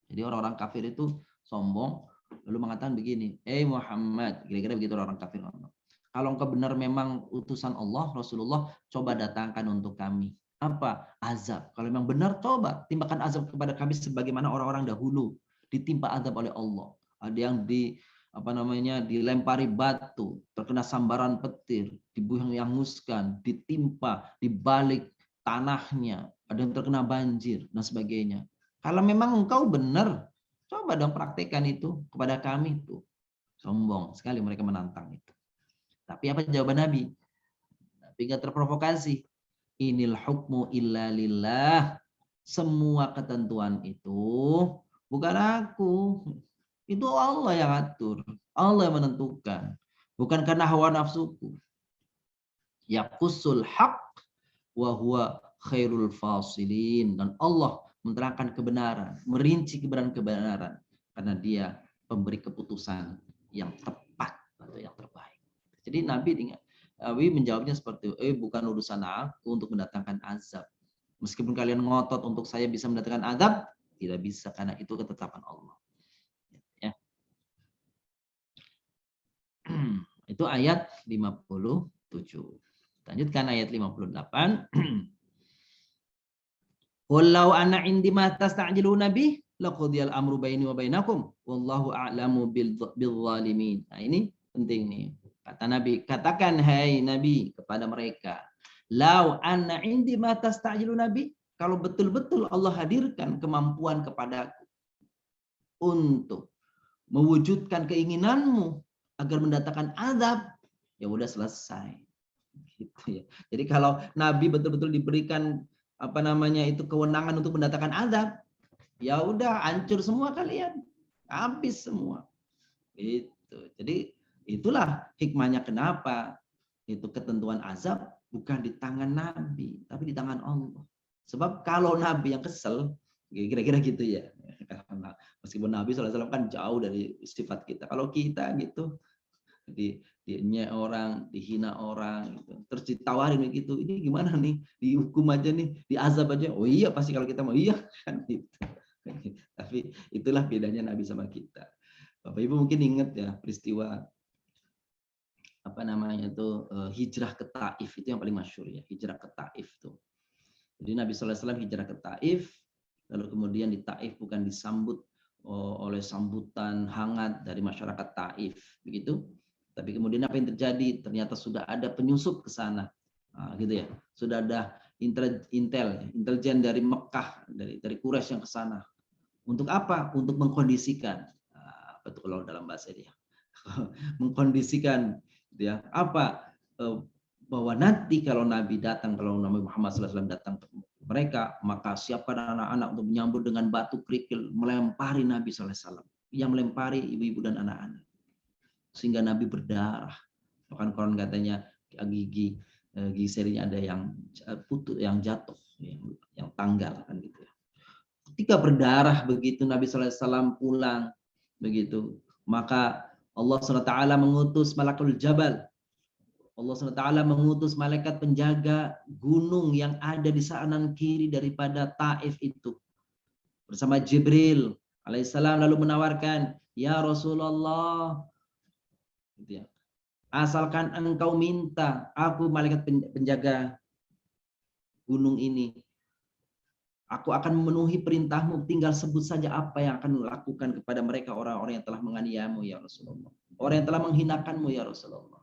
Jadi orang-orang kafir itu sombong, lalu mengatakan begini, Muhammad, kira-kira begitu orang kafir ngomong. Kalau engkau benar memang utusan Allah, Rasulullah, coba datangkan untuk kami. Apa? Azab. Kalau memang benar, coba timpakan azab kepada kami sebagaimana orang-orang dahulu ditimpa azab oleh Allah. Ada yang dilempari batu, terkena sambaran petir, dihanguskan, ditimpa, dibalik tanahnya, ada yang terkena banjir dan sebagainya. Kalau memang engkau benar, coba dong praktekkan itu kepada kami itu. Sombong sekali mereka menantang itu. Tapi apa jawaban Nabi? Nabi nggak terprovokasi. Inil hukmu illa lillah. Semua ketentuan itu bukan aku. Itu Allah yang atur. Allah yang menentukan. Bukan karena hawa nafsuku. Yaqusul haq wa huwa khairul fasilin. Dan Allah menerangkan kebenaran, merinci kebenaran. Karena dia pemberi keputusan yang tepat atau yang terbaik. Jadi Nabi menjawabnya seperti itu. Bukan urusan aku untuk mendatangkan azab. Meskipun kalian ngotot untuk saya bisa mendatangkan azab, tidak bisa karena itu ketetapan Allah. Ya. Itu ayat 57. Lanjutkan ayat 58. Wallau ana indi ma tasta'jiluna bih laqudiyal amru baini wa bainakum wallahu a'lamu bil zalimin. Nah, ini penting nih. Kata Nabi, katakan hai Nabi kepada mereka, lau anna indi ma tasta'jiluna bih, kalau betul-betul Allah hadirkan kemampuan kepadaku untuk mewujudkan keinginanmu agar mendatangkan azab, ya udah selesai. Gitu ya. Jadi kalau Nabi betul-betul diberikan kewenangan untuk mendatangkan azab, ya udah hancur semua kalian, habis semua. Gitu. Jadi itulah hikmahnya kenapa itu ketentuan azab bukan di tangan Nabi, tapi di tangan Allah. Sebab kalau Nabi yang kesel, kira-kira gitu ya. Meskipun Nabi SAW kan jauh dari sifat kita. Kalau kita gitu, Dinya orang, dihina orang, gitu. Terus ditawarin begitu, ini gimana nih, dihukum aja nih, diazab aja. Oh iya pasti kalau kita mau, iya kan gitu. Tapi itulah bedanya Nabi sama kita. Bapak Ibu mungkin ingat ya peristiwa apa namanya itu hijrah ke Taif, itu yang paling masyhur ya, hijrah ke Taif tuh. Jadi Nabi SAW hijrah ke Taif, lalu kemudian di Taif bukan disambut oleh sambutan hangat dari masyarakat Taif, begitu. Tapi kemudian apa yang terjadi? Ternyata sudah ada penyusup ke sana, gitu ya. Sudah ada intelijen dari Mekah, dari Quraisy yang ke sana. Untuk apa? Untuk mengkondisikan, apa itu kalau dalam bahasa dia, mengkondisikan, ya apa? Bahwa nanti kalau Nabi datang, kalau Nabi Muhammad SAW datang ke mereka, maka siapkan anak-anak untuk menyambut dengan batu kerikil, melempari Nabi SAW, yang melempari ibu-ibu dan anak-anak, sehingga Nabi berdarah. Bahkan koran katanya gigi serinya ada yang putus, yang jatuh, yang tanggal kan gitu. Ketika berdarah begitu Nabi SAW pulang begitu, maka Allah SWT mengutus malakul jabal. Allah SWT mengutus malaikat penjaga gunung yang ada di kanan kiri daripada Taif itu. Bersama Jibril alaihissalam lalu menawarkan, ya Rasulullah, gitu ya, asalkan engkau minta, aku malaikat penjaga gunung ini, aku akan memenuhi perintahmu, tinggal sebut saja apa yang akan lakukan kepada mereka orang-orang yang telah menganiayamu ya Rasulullah. Orang yang telah menghinakanmu ya Rasulullah.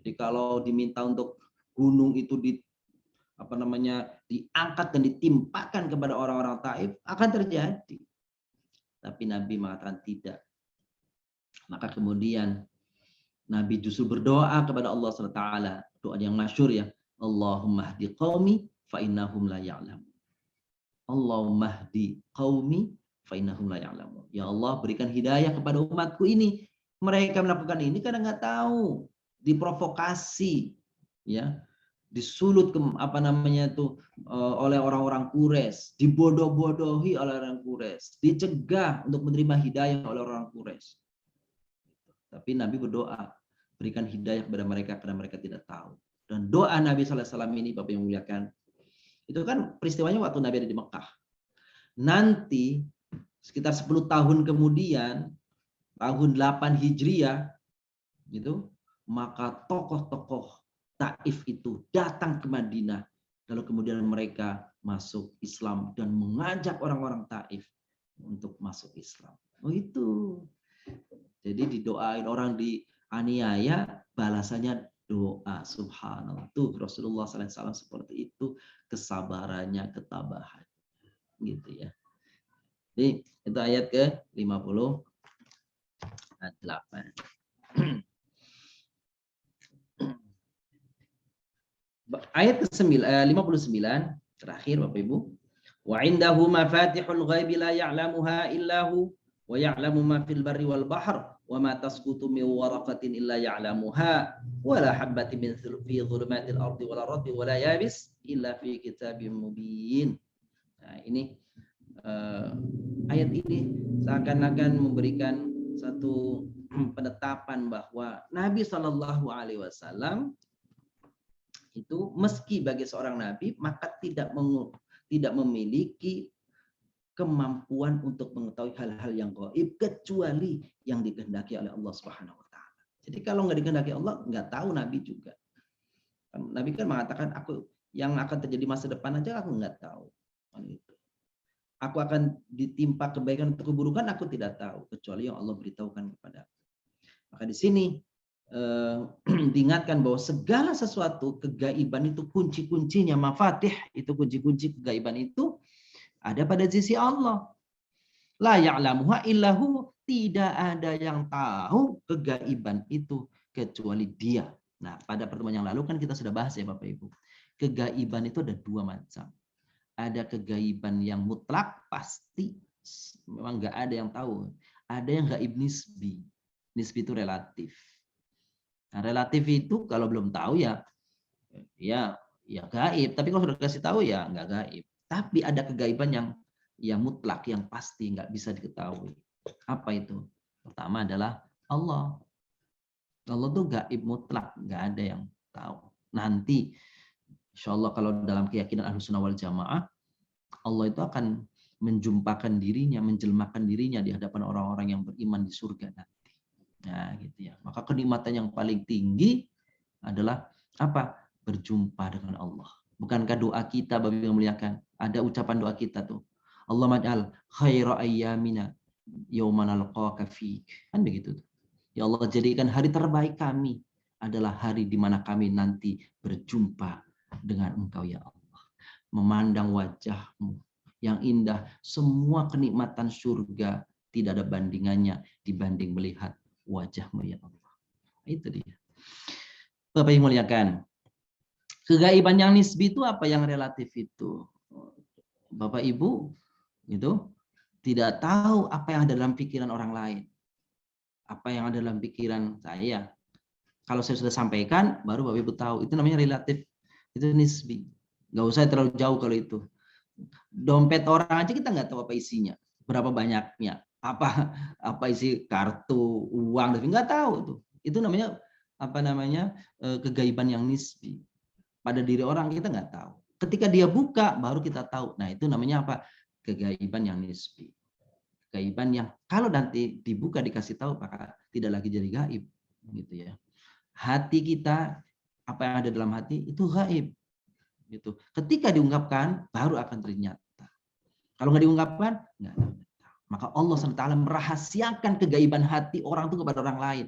Jadi kalau diminta untuk gunung itu diangkat dan ditimpakan kepada orang-orang Taif, akan terjadi. Tapi Nabi mengatakan tidak. Maka kemudian Nabi justru berdoa kepada Allah SWT. Doa yang masyhur ya. Allahumma hdi qaumi fa innahum la ya'lamun. Allahumma hdi qaumi fa innahum la ya'lamun. Ya Allah, berikan hidayah kepada umatku ini. Mereka melakukan ini karena nggak tahu. Diprovokasi, ya, disulut oleh orang-orang Quraisy, dibodoh-bodohi oleh orang Quraisy, dicegah untuk menerima hidayah oleh orang Quraisy. Tapi Nabi berdoa, berikan hidayah kepada mereka karena mereka tidak tahu. Dan doa Nabi SAW ini, Bapak yang muliakan, itu kan peristiwanya waktu Nabi ada di Mekah. Nanti sekitar 10 tahun kemudian, tahun 8 Hijriah, gitu, maka tokoh-tokoh Taif itu datang ke Madinah, lalu kemudian mereka masuk Islam dan mengajak orang-orang Taif untuk masuk Islam. Oh itu. Jadi didoain orang dianiaya, balasannya doa. Subhanallah. Tuh Rasulullah SAW seperti itu kesabarannya, ketabahan. Gitu ya. Jadi itu ayat ke-58. Ayat ke-59 terakhir Bapak Ibu. Wa indahu mafatihul ghaibi la ya'lamuha illahu wa ya'lamu ma fil barri wal bahr wa ma tasqutu min waraqatin illa ya'lamuha wa la habatin min fi dhulumatil ardi wala radbi wala yabis illa fi kitabim mubin. Nah, ini ayat ini seakan-akan memberikan satu penetapan bahwa Nabi SAW itu meski bagi seorang nabi maka tidak memiliki kemampuan untuk mengetahui hal-hal yang gaib kecuali yang dikehendaki oleh Allah Subhanahu wa taala. Jadi kalau nggak dikehendaki Allah, nggak tahu nabi juga. Nabi kan mengatakan, aku yang akan terjadi masa depan aja aku nggak tahu. Aku akan ditimpa kebaikan atau keburukan aku tidak tahu kecuali yang Allah beritahukan kepada aku. Maka di sini diingatkan bahwa segala sesuatu kegaiban itu kunci-kuncinya, mafatih itu kunci-kunci kegaiban itu ada pada sisi Allah. La ya'lamuha illahu, tidak ada yang tahu kegaiban itu kecuali Dia. Nah, pada pertemuan yang lalu kan kita sudah bahas ya Bapak Ibu. Kegaiban itu ada dua macam. Ada kegaiban yang mutlak pasti memang nggak ada yang tahu. Ada yang gaib nisbi. Nisbi itu relatif. Nah, relatif itu kalau belum tahu ya gaib. Tapi kalau sudah kasih tahu ya nggak gaib. Tapi ada kegaiban yang mutlak, yang pasti nggak bisa diketahui. Apa itu? Pertama adalah Allah. Allah tuh gaib mutlak, nggak ada yang tahu. Nanti, insya Allah kalau dalam keyakinan Ahlus Sunnah wal Jamaah, Allah itu akan menjumpakan dirinya, menjelmakan dirinya di hadapan orang-orang yang beriman di surga nanti. Nah, gitu ya. Maka kenikmatan yang paling tinggi adalah apa? Berjumpa dengan Allah. Bukankah doa kita bagi yang muliakan? Ada ucapan doa kita tuh. Allah maj'al khaira ayyamina yauma nalqaka fik. Kan begitu tuh. Ya Allah, jadikan hari terbaik kami adalah hari di mana kami nanti berjumpa dengan Engkau ya Allah. Memandang wajahmu yang indah, semua kenikmatan surga tidak ada bandingannya dibanding melihat wajahmu ya Allah. Itu dia. Bapak yang muliakan, kegaiban yang nisbi itu apa yang relatif itu? Bapak Ibu itu tidak tahu apa yang ada dalam pikiran orang lain. Apa yang ada dalam pikiran saya. Kalau saya sudah sampaikan, baru Bapak Ibu tahu. Itu namanya relatif. Itu nisbi. Nggak usah terlalu jauh kalau itu. Dompet orang aja kita nggak tahu apa isinya. Berapa banyaknya. Apa isi kartu, uang, tapi nggak tahu itu. Itu namanya kegaiban yang nisbi. Pada diri orang kita nggak tahu. Ketika dia buka baru kita tahu. Nah itu namanya apa? Kegaiban yang nisbi. Kegaiban yang kalau nanti dibuka dikasih tahu maka tidak lagi jadi gaib, gitu ya. Hati kita, apa yang ada dalam hati itu gaib, gitu. Ketika diungkapkan baru akan ternyata. Kalau nggak diungkapkan nggak ada. Maka Allah SWT merahasiakan kegaiban hati orang itu kepada orang lain.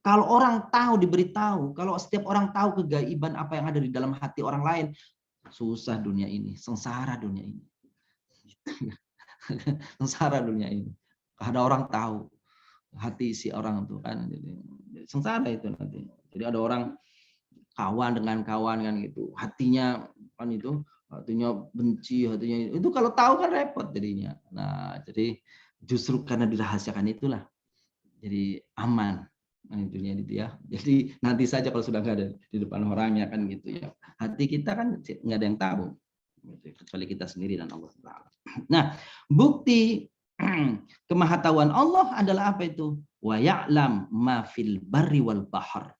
Kalau orang tahu, diberitahu, kalau setiap orang tahu kegaiban apa yang ada di dalam hati orang lain, susah dunia ini, sengsara dunia ini. Sengsara dunia ini. Ada orang tahu hati si orang itu kan, jadi sengsara itu nanti. Jadi ada orang kawan dengan kawan kan gitu, hatinya kan itu, hatinya benci, hatinya itu kalau tahu kan repot jadinya. Nah, jadi justru karena dirahasiakan itulah jadi aman. Nah, dunia itu ya. Jadi nanti saja kalau sudah nggak ada di depan orangnya kan gitu ya. Hati kita kan nggak ada yang tahu kecuali kita sendiri dan Allah Taala. Nah, bukti kemahatauan Allah adalah apa itu? Wa ya'lam ma fil barri wal bahr.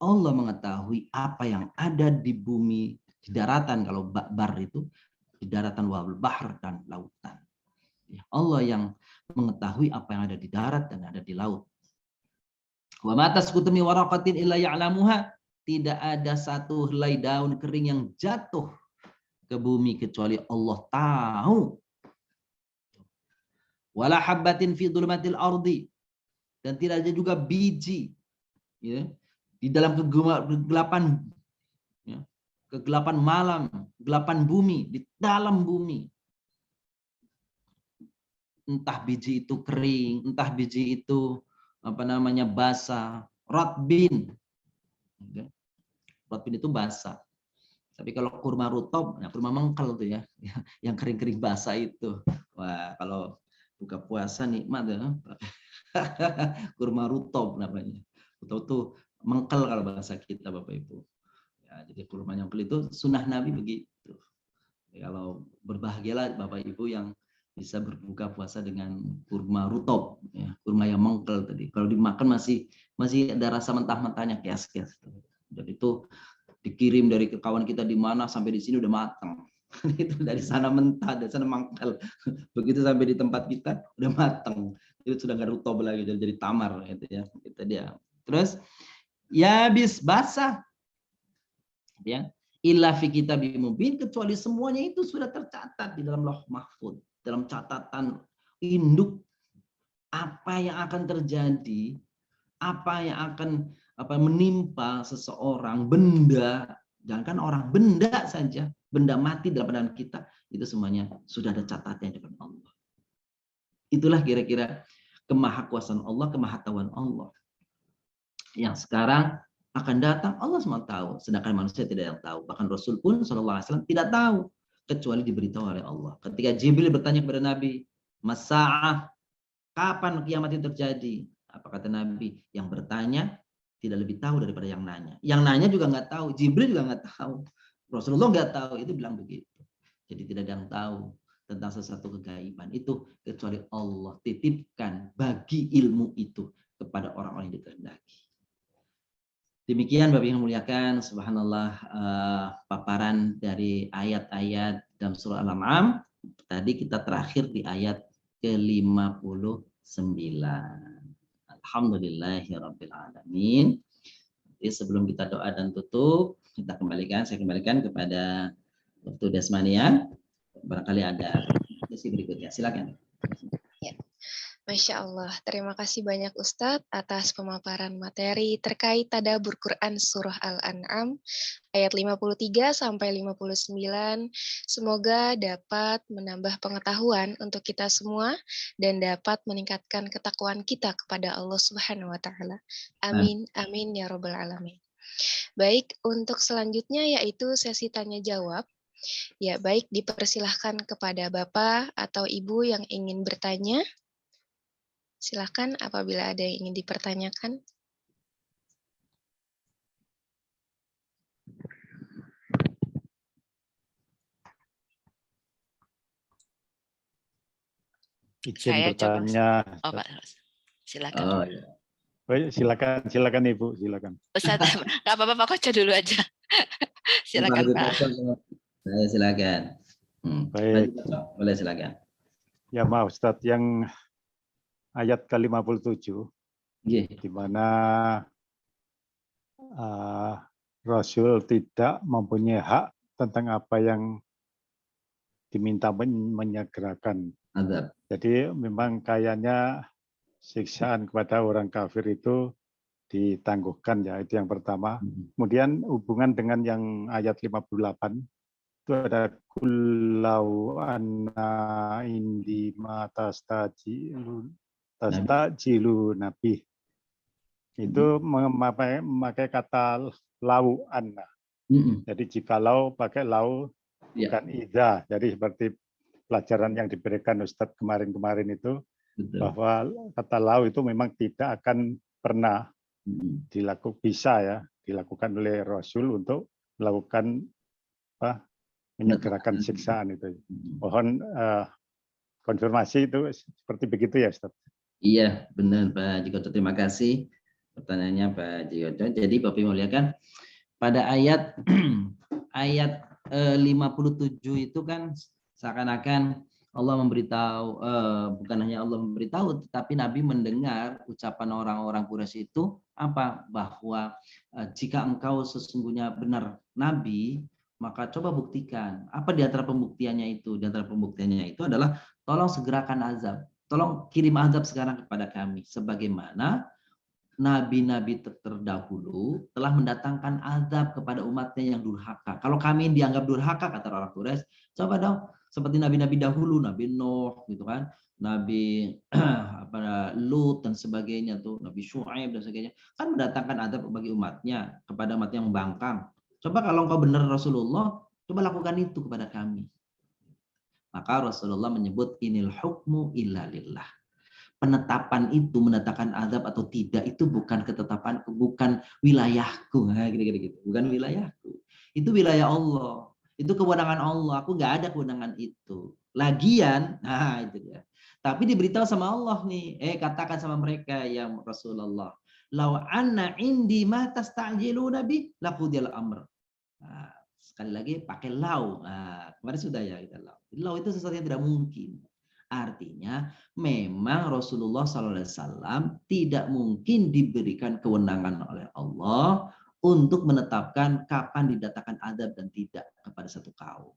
Allah mengetahui apa yang ada di bumi, di daratan, kalau bar itu di daratan, wal bahr dan lautan. Allah yang mengetahui apa yang ada di darat dan ada di laut. Wa ma tasqutu min waraqatin illa ya'lamuha. Tidak ada satu helai daun kering yang jatuh ke bumi kecuali Allah tahu. Wala habbatin fi dhulumatil ardi. Dan tidak ada juga biji ya, di dalam kegelapan ya, kegelapan malam, kegelapan bumi, di dalam bumi. Entah biji itu kering, entah biji itu basah, rotbin. Rotbin itu basah. Tapi kalau kurma rutob, nah kurma mengkel tuh ya, yang kering-kering basah itu. Wah, kalau buka puasa nikmat ya. Kurma rutob namanya. Rutob tuh mengkel kalau bahasa kita Bapak Ibu. Ya, jadi kurma yang mengkel itu sunnah Nabi begitu. Ya, kalau berbahagialah Bapak Ibu yang bisa berbuka puasa dengan kurma rutob, ya, kurma yang mengkel tadi. Kalau dimakan masih ada rasa mentah-mentahnya, kias-kias. Jadi itu dikirim dari kawan kita di mana sampai di sini udah matang. Itu dari sana mentah, dari sana mangkal. Begitu sampai di tempat kita udah matang. Itu sudah nggak rutob lagi, jadi tamar gitu ya. Itu dia. Terus ya habis basah. Ya. Illa fi kitabim mubin, kecuali semuanya itu sudah tercatat di dalam Lauh Mahfuz, dalam catatan induk apa yang akan terjadi, apa yang akan menimpa seseorang, benda, jangankan orang, benda saja, benda mati dalam badan kita, itu semuanya sudah ada catatannya di depan Allah. Itulah kira-kira kemahakuasaan Allah, kemahatauan Allah. Yang sekarang akan datang Allah semua tahu, sedangkan manusia tidak yang tahu. Bahkan Rasul pun SAW tidak tahu kecuali diberitahu oleh Allah. Ketika Jibril bertanya kepada Nabi, "Masa'ah, kapan kiamat itu terjadi?" Apa kata Nabi? Yang bertanya tidak lebih tahu daripada yang nanya. Yang nanya juga nggak tahu, Jibril juga nggak tahu, Rasulullah nggak tahu. Itu bilang begitu. Jadi tidak ada yang tahu tentang sesuatu kegaiban itu kecuali Allah titipkan bagi ilmu itu kepada orang-orang yang dikehendaki. Demikian Bapak yang muliakan, subhanallah, paparan dari ayat-ayat dalam surah Al-An'am. Tadi kita terakhir di ayat ke-59. Alhamdulillahirabbil alamin. Jadi sebelum kita doa dan tutup, saya kembalikan kepada Dr. Desmania. Barangkali ada sesi berikutnya. Silakan. Ya. Masya Allah, terima kasih banyak Ustadz atas pemaparan materi terkait tadabbur Quran Surah Al-An'am ayat 53 sampai 59. Semoga dapat menambah pengetahuan untuk kita semua dan dapat meningkatkan ketakwaan kita kepada Allah Subhanahu wa taala. Amin, amin ya robbal alamin. Baik, untuk selanjutnya yaitu sesi tanya jawab. Ya, baik dipersilahkan kepada Bapak atau Ibu yang ingin bertanya. Silakan apabila ada yang ingin dipertanyakan. Izin Saya coba. bertanya. Oh, Pak, silakan. Oh, ya. Baik, silakan Ibu, silakan. Ustaz, nggak apa-apa, Pak Koco dulu aja. Silakan, Pak. Silakan. Baik. Boleh silakan. Ya maaf Ustadz, yang ayat ke-57, di mana Rasul tidak mempunyai hak tentang apa yang diminta menyegerakan. Azab. Jadi memang kayaknya siksaan kepada orang kafir itu ditangguhkan ya, itu yang pertama. Kemudian hubungan dengan yang ayat 58 itu ada kullau anna indi ma tastajilu nabi. Itu memakai kata lau anna. Jadi jikalau pakai lau bukan idza. Jadi seperti pelajaran yang diberikan Ustadz kemarin-kemarin itu, bahwa kata lau itu memang tidak akan pernah dilakukan oleh Rasul untuk melakukan menyegerakan siksaan itu. Mohon konfirmasi itu seperti begitu ya Ustaz. Iya, benar Pak Jikoto. Terima kasih pertanyaannya Pak Jikoto. Jadi Bapak muliakan, pada ayat 57 itu kan seakan-akan Allah memberitahu, bukan hanya Allah memberitahu, tetapi Nabi mendengar ucapan orang-orang Quraisy itu apa? Bahwa jika engkau sesungguhnya benar Nabi, maka coba buktikan. Apa di antara pembuktiannya itu? Di antara pembuktiannya itu adalah tolong segerakan azab. Tolong kirim azab sekarang kepada kami. Sebagaimana nabi-nabi terdahulu telah mendatangkan azab kepada umatnya yang durhaka. Kalau kami dianggap durhaka, kata orang Quraisy, coba dong seperti nabi-nabi dahulu, Nabi Nuh gitu kan, Nabi Lut dan sebagainya tuh, Nabi Syuaib dan sebagainya, kan mendatangkan azab bagi umatnya, kepada umat yang membangkang. Coba kalau engkau benar Rasulullah, coba lakukan itu kepada kami. Maka Rasulullah menyebut inil hukmu illa lillah. Penetapan itu, menetapkan azab atau tidak itu bukan ketetapan, bukan wilayahku, gitu. Bukan wilayahku. Itu wilayah Allah. Itu kewenangan Allah. Aku nggak ada kewenangan itu. Lagian, nah itu dia. Tapi diberitahu sama Allah nih, katakan sama mereka yang Rasulullah, lau anna indi ma tasta'jiluna bi laqudiyal amr. Nah, sekali lagi pakai lau. Nah, kemarin sudah ya kita lau. Lau itu sesuatu yang tidak mungkin. Artinya memang Rasulullah SAW tidak mungkin diberikan kewenangan oleh Allah untuk menetapkan kapan didatangkan azab dan tidak kepada satu kaum.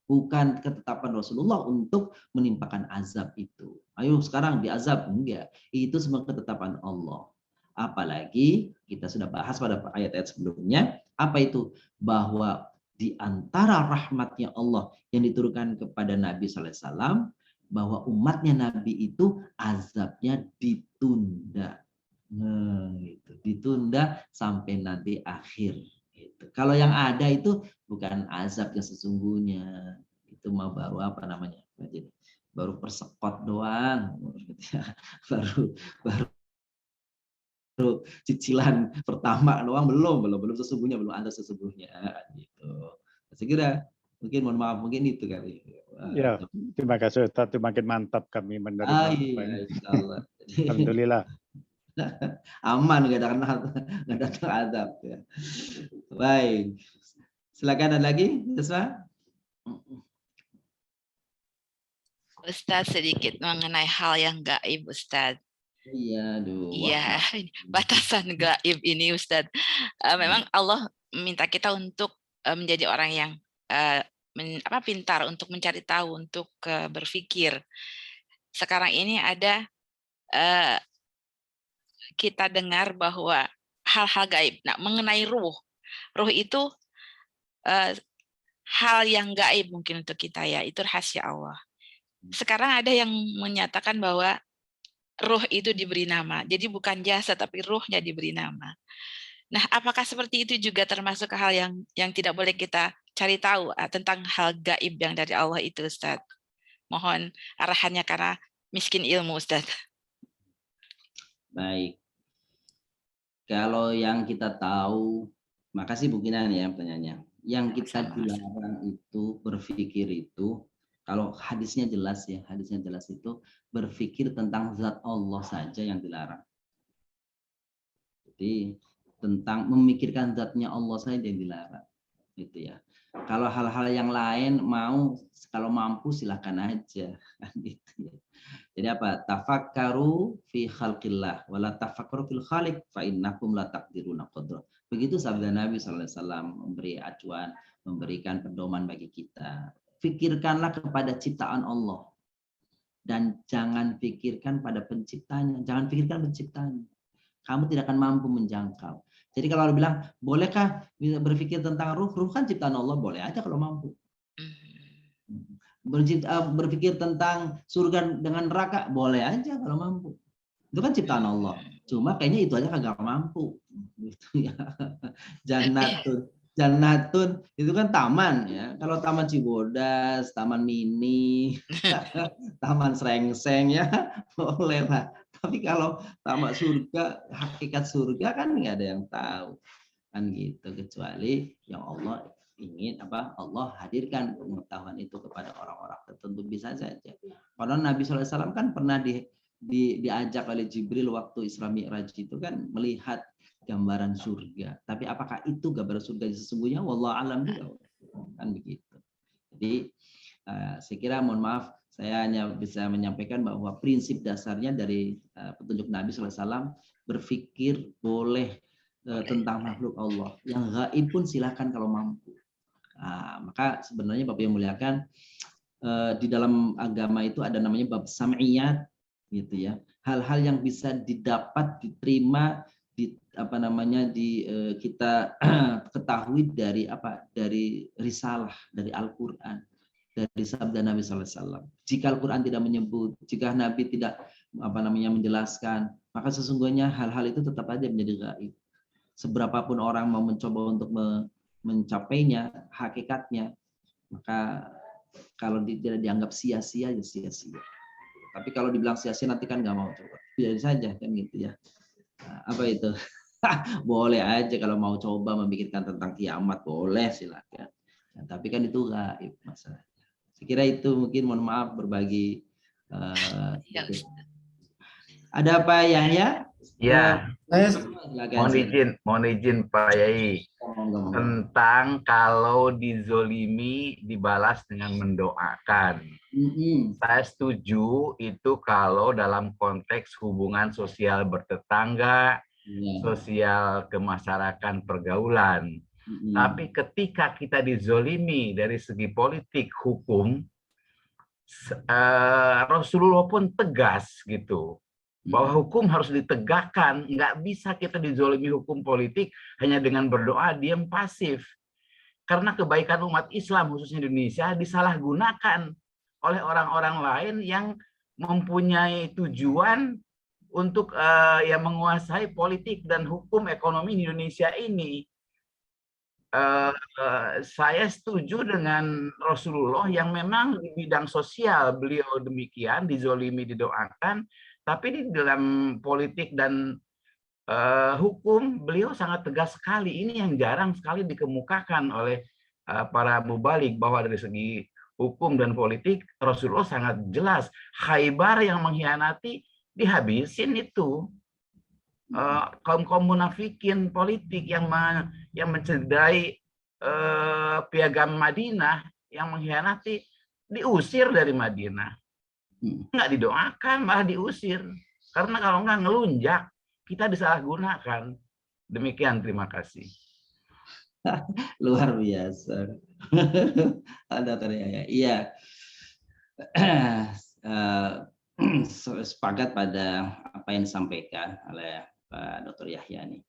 Bukan ketetapan Rasulullah untuk menimpakan azab itu. Ayo sekarang diazab, enggak. Itu semua ketetapan Allah. Apalagi kita sudah bahas pada ayat-ayat sebelumnya, apa itu? Bahwa di antara rahmatnya Allah yang diturunkan kepada Nabi SAW, bahwa umatnya Nabi itu azabnya ditunda. Nah, gitu. Ditunda sampai nanti akhir. Gitu. Kalau yang ada itu bukan azab yang sesungguhnya. Itu mah baru apa namanya? Baru persekot doang. Baru cicilan pertama doang, belum sesungguhnya, belum ada sesungguhnya. Gitu. Saya kira mungkin mohon maaf, mungkin itu kali. Ya, terima kasih Ustaz. Makin mantap kami menerima. Iya, insya Allah. Alhamdulillah. Aman, nggak datang azab ya. Baik, silakan ada lagi, Yusra. Ustadz, sedikit mengenai hal yang gaib, Ustadz. Iya, aduh. Iya, batasan gaib ini, Ustadz. Memang Allah minta kita untuk menjadi orang yang pintar untuk mencari tahu, untuk berpikir. Sekarang ini ada kita dengar bahwa hal-hal gaib. Nah, mengenai ruh itu hal yang gaib mungkin untuk kita ya, itu rahasia Allah. Sekarang ada yang menyatakan bahwa ruh itu diberi nama. Jadi bukan jasad tapi ruhnya diberi nama. Nah, apakah seperti itu juga termasuk hal yang tidak boleh kita cari tahu tentang hal gaib yang dari Allah itu, Ustaz? Mohon arahannya karena miskin ilmu, Ustaz. Baik. Kalau yang kita tahu, makasih Bu Kinan ya pertanyaannya. Yang kita dilarang itu berpikir itu, kalau hadisnya jelas ya, hadisnya jelas itu berpikir tentang zat Allah saja yang dilarang. Jadi tentang memikirkan zatnya Allah saja yang dilarang, gitu ya. Kalau hal-hal yang lain kalau mampu silakan aja, gitu ya. Jadi apa? Tafakkaru fi khalqillah wala tafakkaru fil khaliq fa innakum la taqdiruna qadra. Begitu sabda Nabi sallallahu alaihi wasallam, memberi acuan, memberikan pedoman bagi kita. Fikirkanlah kepada ciptaan Allah dan jangan pikirkan pada penciptanya, jangan pikirkan penciptanya. Kamu tidak akan mampu menjangkau. Jadi kalau bilang, bolehkah berpikir tentang ruh? Ruh kan ciptaan Allah, boleh aja kalau mampu. Berpikir tentang surga dengan neraka, boleh aja kalau mampu. Itu kan ciptaan Allah. Cuma kayaknya itu aja kagak mampu. Gitu ya. Jannatun itu kan taman ya. Kalau Taman Cibodas, Taman Mini, Taman Srengseng ya boleh lah. Tapi kalau taman surga, hakikat surga kan nggak ada yang tahu kan gitu, kecuali yang Allah ingin Allah hadirkan pengetahuan itu kepada orang-orang tertentu bisa saja. Karena Nabi SAW kan pernah diajak oleh Jibril waktu Isra Mi'raj itu kan melihat gambaran surga. Tapi apakah itu gambaran surga sesungguhnya? Wallahu alam juga kan begitu. Jadi saya kira mohon maaf saya hanya bisa menyampaikan bahwa prinsip dasarnya dari petunjuk Nabi SAW berpikir boleh tentang makhluk Allah. Yang gaib pun silakan kalau mampu. Maka sebenarnya Bapak yang muliakan di dalam agama itu ada namanya bab sam'iyat gitu ya. Hal-hal yang bisa didapat, diterima, kita ketahui dari risalah, dari Al-Qur'an, dari sabda Nabi SAW. Jika Al-Quran tidak menyebut, jika Nabi tidak menjelaskan, maka sesungguhnya hal-hal itu tetap aja menjadi gaib. Seberapapun orang mau mencoba untuk mencapainya, hakikatnya, maka kalau tidak dianggap sia-sia, ya sia-sia. Tapi kalau dibilang sia-sia nanti kan nggak mau coba. Biarin saja kan gitu ya. Apa itu? Boleh aja kalau mau coba memikirkan tentang kiamat, boleh silakan. Tapi kan itu gaib masalah. Saya kira itu mungkin, mohon maaf berbagi. Ada apa Yahya? Ya, mohon izin Pak Yai. Tentang kalau dizolimi dibalas dengan mendoakan. Saya setuju itu kalau dalam konteks hubungan sosial bertetangga, sosial kemasyarakatan pergaulan. Tapi ketika kita dizolimi dari segi politik hukum, Rasulullah pun tegas gitu bahwa hukum harus ditegakkan. Nggak bisa kita dizolimi hukum politik hanya dengan berdoa diam pasif. Karena kebaikan umat Islam khususnya Indonesia disalahgunakan oleh orang-orang lain yang mempunyai tujuan untuk menguasai politik dan hukum ekonomi di Indonesia ini. Saya setuju dengan Rasulullah yang memang di bidang sosial beliau demikian, dizolimi didoakan, tapi di dalam politik dan hukum beliau sangat tegas sekali. Ini yang jarang sekali dikemukakan oleh para mubalik, bahwa dari segi hukum dan politik Rasulullah sangat jelas. Khaybar yang mengkhianati dihabisin itu. kaum munafikin politik yang mencederai piagam Madinah, yang mengkhianati, diusir dari Madinah. Nggak didoakan, malah diusir. Karena kalau nggak ngelunjak, kita disalahgunakan. Demikian, terima kasih. Luar biasa. Ada teriak. Iya. Sepakat pada apa yang disampaikan oleh Pak Dr. Yahya nih.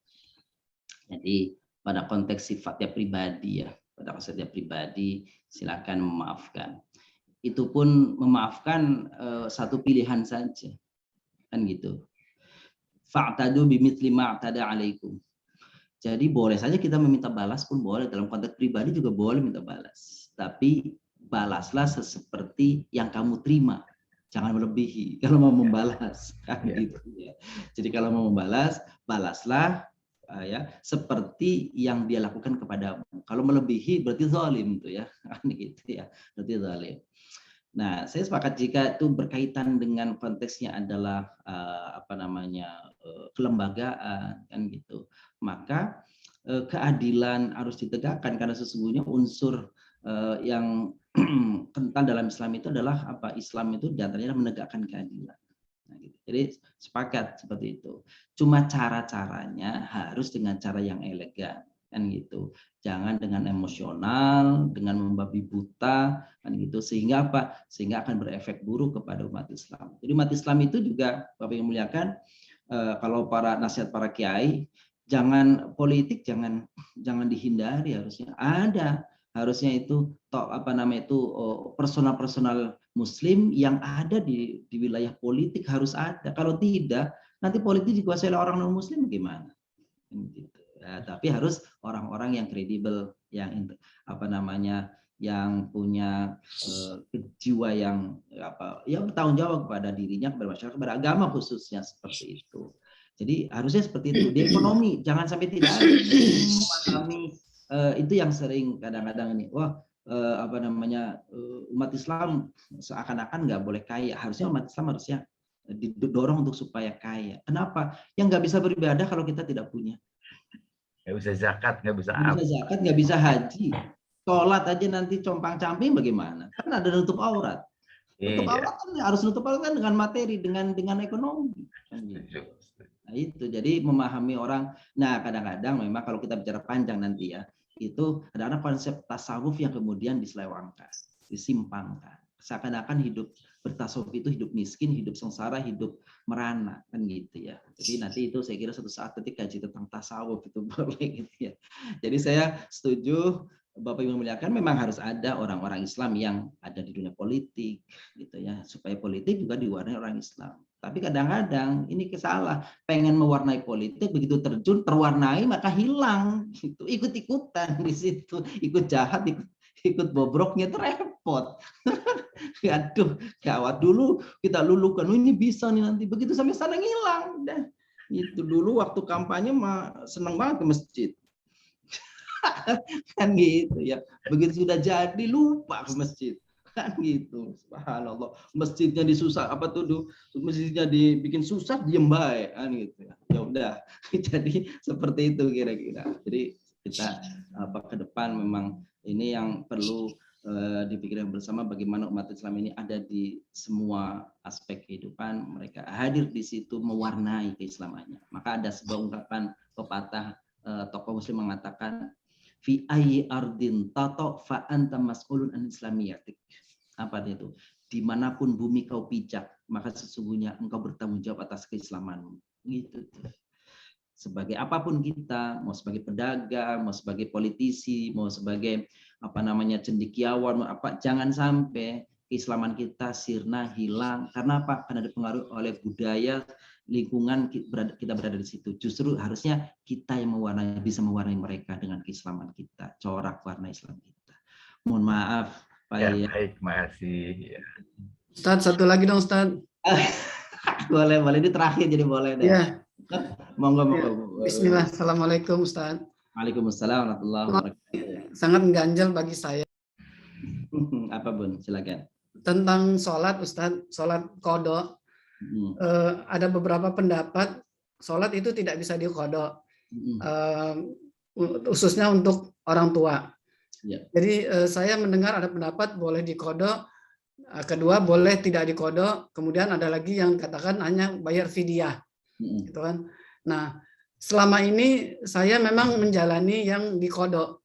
Jadi pada konteks sifatnya pribadi ya, pada konteksnya pribadi silakan memaafkan. Itu pun memaafkan satu pilihan saja, kan gitu. Fa'tadu bimithli ma'tada alaikum. Jadi boleh saja kita meminta balas pun boleh, dalam konteks pribadi juga boleh minta balas. Tapi balaslah seperti yang kamu terima. Jangan melebihi kalau mau membalas. Kan gitu ya. Jadi kalau mau membalas, balaslah ya seperti yang dia lakukan kepadamu. Kalau melebihi berarti zalim tuh ya. Gitu ya. Berarti zalim. Nah, saya sepakat jika itu berkaitan dengan konteksnya adalah kelembagaan kan gitu. Maka keadilan harus ditegakkan karena sesungguhnya unsur yang kental dalam Islam itu adalah apa? Islam itu diantaranya menegakkan keadilan. Nah, gitu. Jadi sepakat seperti itu. Cuma cara-caranya harus dengan cara yang elegan kan gitu. Jangan dengan emosional, dengan membabi buta kan gitu. Sehingga apa? Sehingga akan berefek buruk kepada umat Islam. Jadi umat Islam itu juga Bapak yang muliakan, kalau nasihat para kiai, jangan politik, jangan dihindari, harusnya ada, harusnya itu personal Muslim yang ada di wilayah politik harus ada. Kalau tidak, nanti politik dikuasai oleh orang non Muslim bagaimana? Gitu. Ya, tapi harus orang-orang yang kredibel, yang yang punya jiwa yang bertanggung jawab kepada dirinya, kepada masyarakat, kepada agama khususnya seperti itu. Jadi harusnya seperti itu. Di ekonomi jangan sampai tidak ada memahami itu yang sering kadang-kadang ini. Umat Islam seakan-akan nggak boleh kaya. Harusnya umat Islam harusnya didorong untuk supaya kaya. Kenapa? Yang nggak bisa beribadah kalau kita tidak punya. Nggak bisa zakat, nggak bisa zakat, nggak bisa haji. Sholat aja nanti compang-camping bagaimana? Kan ada nutup aurat. Nutup aurat kan harus nutup aurat kan dengan materi, dengan ekonomi. Nah, itu jadi memahami orang. Nah, kadang-kadang memang kalau kita bicara panjang nanti ya, itu ada konsep tasawuf yang kemudian diselewangkan, disimpangkan. Seakan-akan hidup bertasawuf itu hidup miskin, hidup sengsara, hidup merana, kan gitu ya. Jadi nanti itu saya kira suatu saat ketika kaji tentang tasawuf itu boleh gitu ya. Jadi saya setuju Bapak Ibu memuliakan, memang harus ada orang-orang Islam yang ada di dunia politik gitu ya, supaya politik juga diwarnai orang Islam. Tapi kadang-kadang ini kesalah, pengen mewarnai politik, begitu terjun terwarnai maka hilang gitu. Ikut-ikutan di situ, ikut jahat, ikut bobroknya itu repot. Aduh, gawat, dulu kita lulukan, ini bisa nih nanti, begitu sampai sana ngilang. Udah. Itu dulu waktu kampanye mah seneng banget ke masjid. Kan gitu ya. Begitu sudah jadi lupa ke masjid. Kan gitu. Subhanallah. Masjidnya disusah masjidnya dibikin susah diem baik kan gitu ya. Ya udah. Jadi seperti itu kira-kira. Jadi kita ke depan memang ini yang perlu dipikirkan bersama, bagaimana umat Islam ini ada di semua aspek kehidupan, mereka hadir di situ mewarnai keislamannya. Maka ada sebuah ungkapan pepatah tokoh Muslim mengatakan, fi ayyi ardin tato fa anta mas'ulun an islamiyatik. Apa itu? Dimanapun bumi kau pijak, maka sesungguhnya engkau bertanggung jawab atas keislamanmu. Gitu. Sebagai apapun kita, mau sebagai pedagang, mau sebagai politisi, mau sebagai cendekiawan, jangan sampai keislaman kita sirna, hilang. Karena apa? Karena dipengaruhi oleh budaya, lingkungan kita berada di situ. Justru harusnya kita yang bisa mewarnai mereka dengan keislaman kita, corak warna Islam kita. Mohon maaf, Pak. Ya, baik, makasih. Ya. Ustadz, satu lagi dong, Ustadz. Boleh, ini terakhir jadi boleh deh. Ya. Monggo. Bismillah. Assalamualaikum, Ustadz. Waalaikumsalam warahmatullahi wabarakatuh. Sangat mengganjal bagi saya. Apa Bun? Silakan. Tentang sholat, Ustadz, sholat qadha. Ada beberapa pendapat sholat itu tidak bisa diqadha, khususnya untuk orang tua. Jadi saya mendengar ada pendapat boleh diqadha, kedua boleh tidak diqadha, kemudian ada lagi yang katakan hanya bayar fidyah, gitu kan. Nah, selama ini saya memang menjalani yang diqadha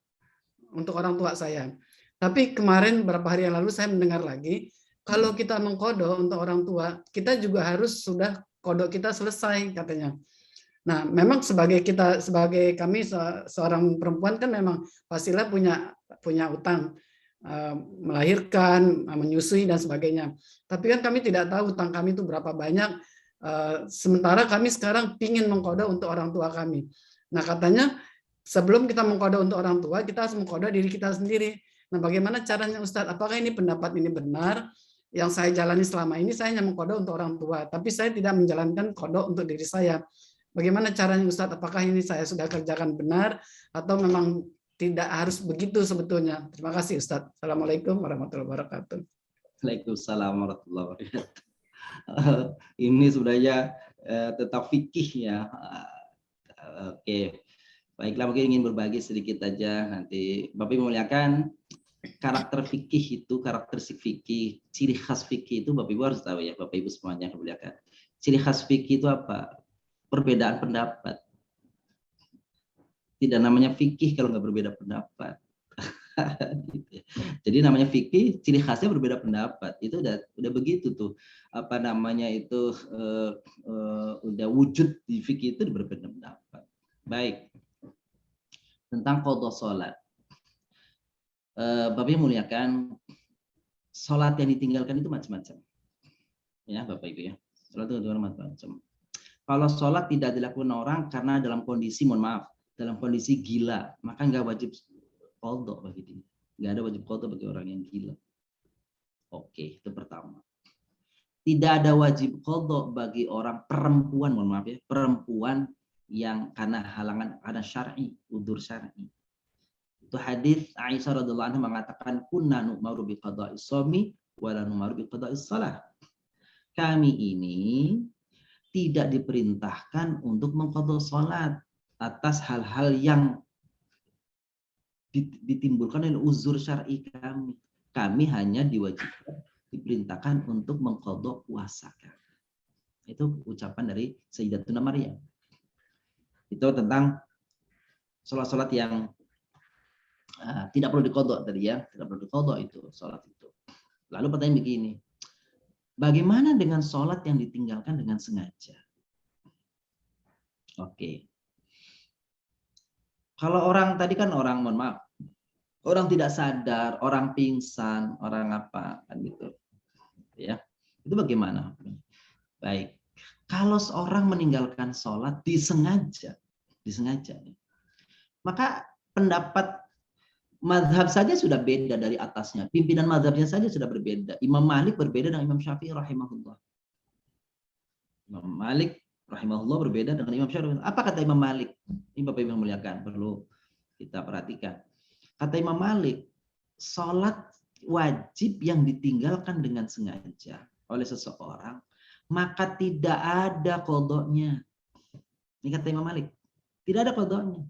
untuk orang tua saya. Tapi kemarin beberapa hari yang lalu saya mendengar lagi, kalau kita mengqadha untuk orang tua, kita juga harus sudah qadha kita selesai katanya. Nah, memang sebagai kami seorang perempuan kan memang pastilah punya utang, melahirkan, menyusui dan sebagainya. Tapi kan kami tidak tahu utang kami itu berapa banyak. Sementara kami sekarang ingin mengqadha untuk orang tua kami. Nah, katanya sebelum kita mengqadha untuk orang tua, kita harus mengqadha diri kita sendiri. Nah, bagaimana caranya Ustadz? Apakah ini pendapat ini benar? Yang saya jalani selama ini saya hanya mengqadha untuk orang tua, tapi saya tidak menjalankan qadha untuk diri saya. Bagaimana caranya Ustadz? Apakah ini saya sudah kerjakan benar atau memang tidak harus begitu sebetulnya? Terima kasih Ustadz. Assalamualaikum warahmatullahi wabarakatuh. Waalaikumsalam warahmatullahi wabarakatuh. Ini sebenarnya tentang fikih ya. Oke. Baiklah, mungkin ingin berbagi sedikit aja nanti. Bapak Ibu muliakan, karakter fikih itu, karakteristik fikih, ciri khas fikih itu Bapak Ibu harus tahu ya, Bapak Ibu semuanya muliakan. Ciri khas fikih itu apa? Perbedaan pendapat. Tidak namanya fikih kalau nggak berbeda pendapat. Jadi namanya fikih, ciri khasnya berbeda pendapat. Itu udah begitu tuh. Apa namanya itu udah wujud di fikih itu berbeda pendapat. Baik. Tentang qadha sholat. Bapak Ibu muliakan, sholat yang ditinggalkan itu macam-macam. Ya, Bapak Ibu ya. Sholat itu macam-macam. Kalau sholat tidak dilakukan orang karena dalam kondisi, mohon maaf, dalam kondisi gila, maka nggak wajib qadha bagi dia. Nggak ada wajib qadha bagi orang yang gila. Oke, itu pertama. Tidak ada wajib qadha bagi orang perempuan, mohon maaf ya, perempuan yang karena halangan ada syar'i, udzur syar'i. Itu hadis Aisyah radhiyallahu anha mengatakan kunna nu'maru bi qada'is shaumi wa la nu'maru bi qada'is shalah. Kami ini tidak diperintahkan untuk mengqadha salat atas hal-hal yang ditimbulkan oleh uzur syar'i kami. Kami hanya diperintahkan untuk mengqadha puasa kami. Itu ucapan dari Sayyidatuna Maryam. Itu tentang sholat-sholat yang tidak perlu diqadha tadi ya, tidak perlu diqadha itu sholat itu. Lalu pertanyaan begini, bagaimana dengan sholat yang ditinggalkan dengan sengaja? Oke. Kalau orang tadi kan orang, mohon maaf, orang tidak sadar, orang pingsan, orang apa kan gitu, ya. Itu bagaimana? Baik. Kalau seorang meninggalkan sholat disengaja, maka pendapat mazhab saja sudah beda dari atasnya. Pimpinan mazhabnya saja sudah berbeda. Imam Malik berbeda dengan Imam Syafi'i rahimahullah. Imam Malik rahimahullah berbeda dengan Imam Syafi'i. Apa kata Imam Malik? Ini Bapak Ibu yang muliakan, perlu kita perhatikan. Kata Imam Malik, sholat wajib yang ditinggalkan dengan sengaja oleh seseorang, maka tidak ada qadhanya. Ini kata Imam Malik. Tidak ada qadhanya.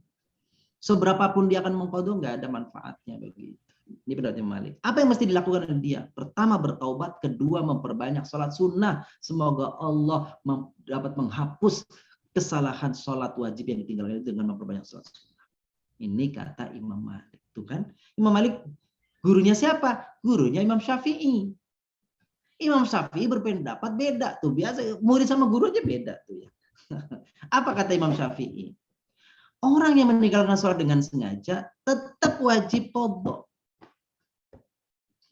Seberapapun dia akan mengqadha, nggak ada manfaatnya begitu. Ini pendapat Imam Malik. Apa yang mesti dilakukan oleh dia? Pertama bertaubat, kedua memperbanyak sholat sunnah. Semoga Allah dapat menghapus kesalahan sholat wajib yang ditinggalkan dengan memperbanyak sholat sunnah. Ini kata Imam Malik. Tuh kan? Imam Malik gurunya siapa? Gurunya Imam Syafi'i. Imam Syafi'i berpendapat beda tuh, biasa murid sama guru aja beda tuh ya. Apa kata Imam Syafi'i? Orang yang meninggalkan sholat dengan sengaja tetap wajib qadha.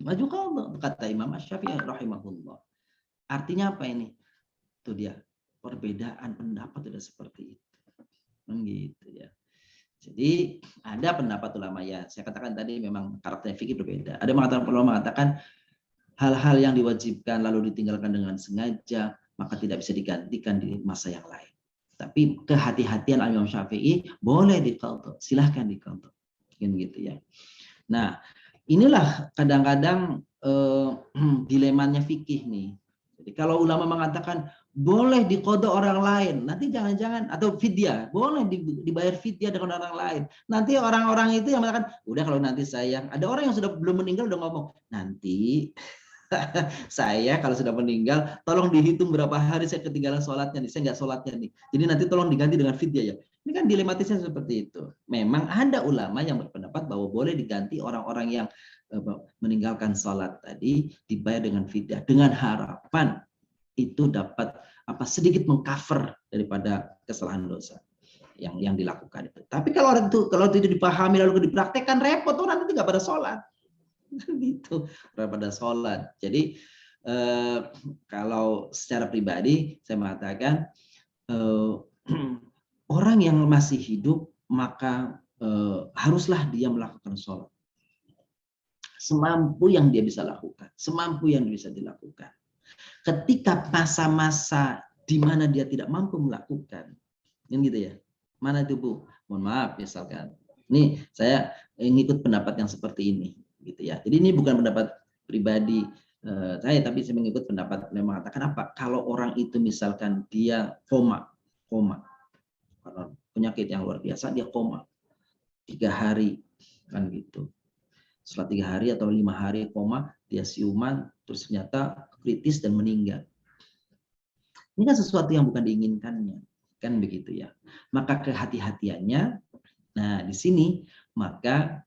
Wajib qadha kata Imam Syafi'i rahimahullah. Artinya apa ini? Itu dia, perbedaan pendapat sudah seperti itu. Gitu ya. Jadi ada pendapat ulama ya, saya katakan tadi memang karakter fikih berbeda. Ada ulama mengatakan hal-hal yang diwajibkan lalu ditinggalkan dengan sengaja, maka tidak bisa digantikan di masa yang lain. Tapi kehati-hatian Imam Syafi'i boleh diqadha, silahkan diqadha. Gitu ya. Nah, inilah kadang-kadang dilemanya fikih nih. Jadi kalau ulama mengatakan boleh diqadha orang lain. Nanti jangan-jangan, atau fidyah, boleh dibayar fidyah dengan orang lain. Nanti orang-orang itu yang mengatakan, udah kalau nanti saya, ada orang yang sudah belum meninggal udah ngomong, nanti saya kalau sudah meninggal, tolong dihitung berapa hari saya ketinggalan sholatnya nih, saya nggak sholatnya nih. Jadi nanti tolong diganti dengan fidyah ya. Ini kan dilematisnya seperti itu. Memang ada ulama yang berpendapat bahwa boleh diganti orang-orang yang meninggalkan sholat tadi dibayar dengan fidyah, dengan harapan itu dapat sedikit mengcover daripada kesalahan dosa yang dilakukan itu. Tapi kalau itu dipahami lalu dipraktekkan, repot, orang itu nggak pada sholat. Gitu, pada sholat. Jadi kalau secara pribadi saya mengatakan orang yang masih hidup maka haruslah dia melakukan sholat semampu yang dia bisa lakukan, semampu yang bisa dilakukan. Ketika masa-masa di mana dia tidak mampu melakukan, kan gitu ya. Mana itu Bu? Mohon maaf misalkan. Nih saya ngikut pendapat yang seperti ini. Gitu ya. Jadi ini bukan pendapat pribadi saya, tapi saya mengikut pendapat yang mengatakan apa? Kalau orang itu misalkan dia koma, penyakit yang luar biasa, dia koma 3 hari, kan gitu. Setelah 3 hari atau 5 hari koma, dia siuman, terus ternyata kritis dan meninggal. Ini kan sesuatu yang bukan diinginkannya, kan begitu ya. Maka kehati-hatiannya, nah di sini maka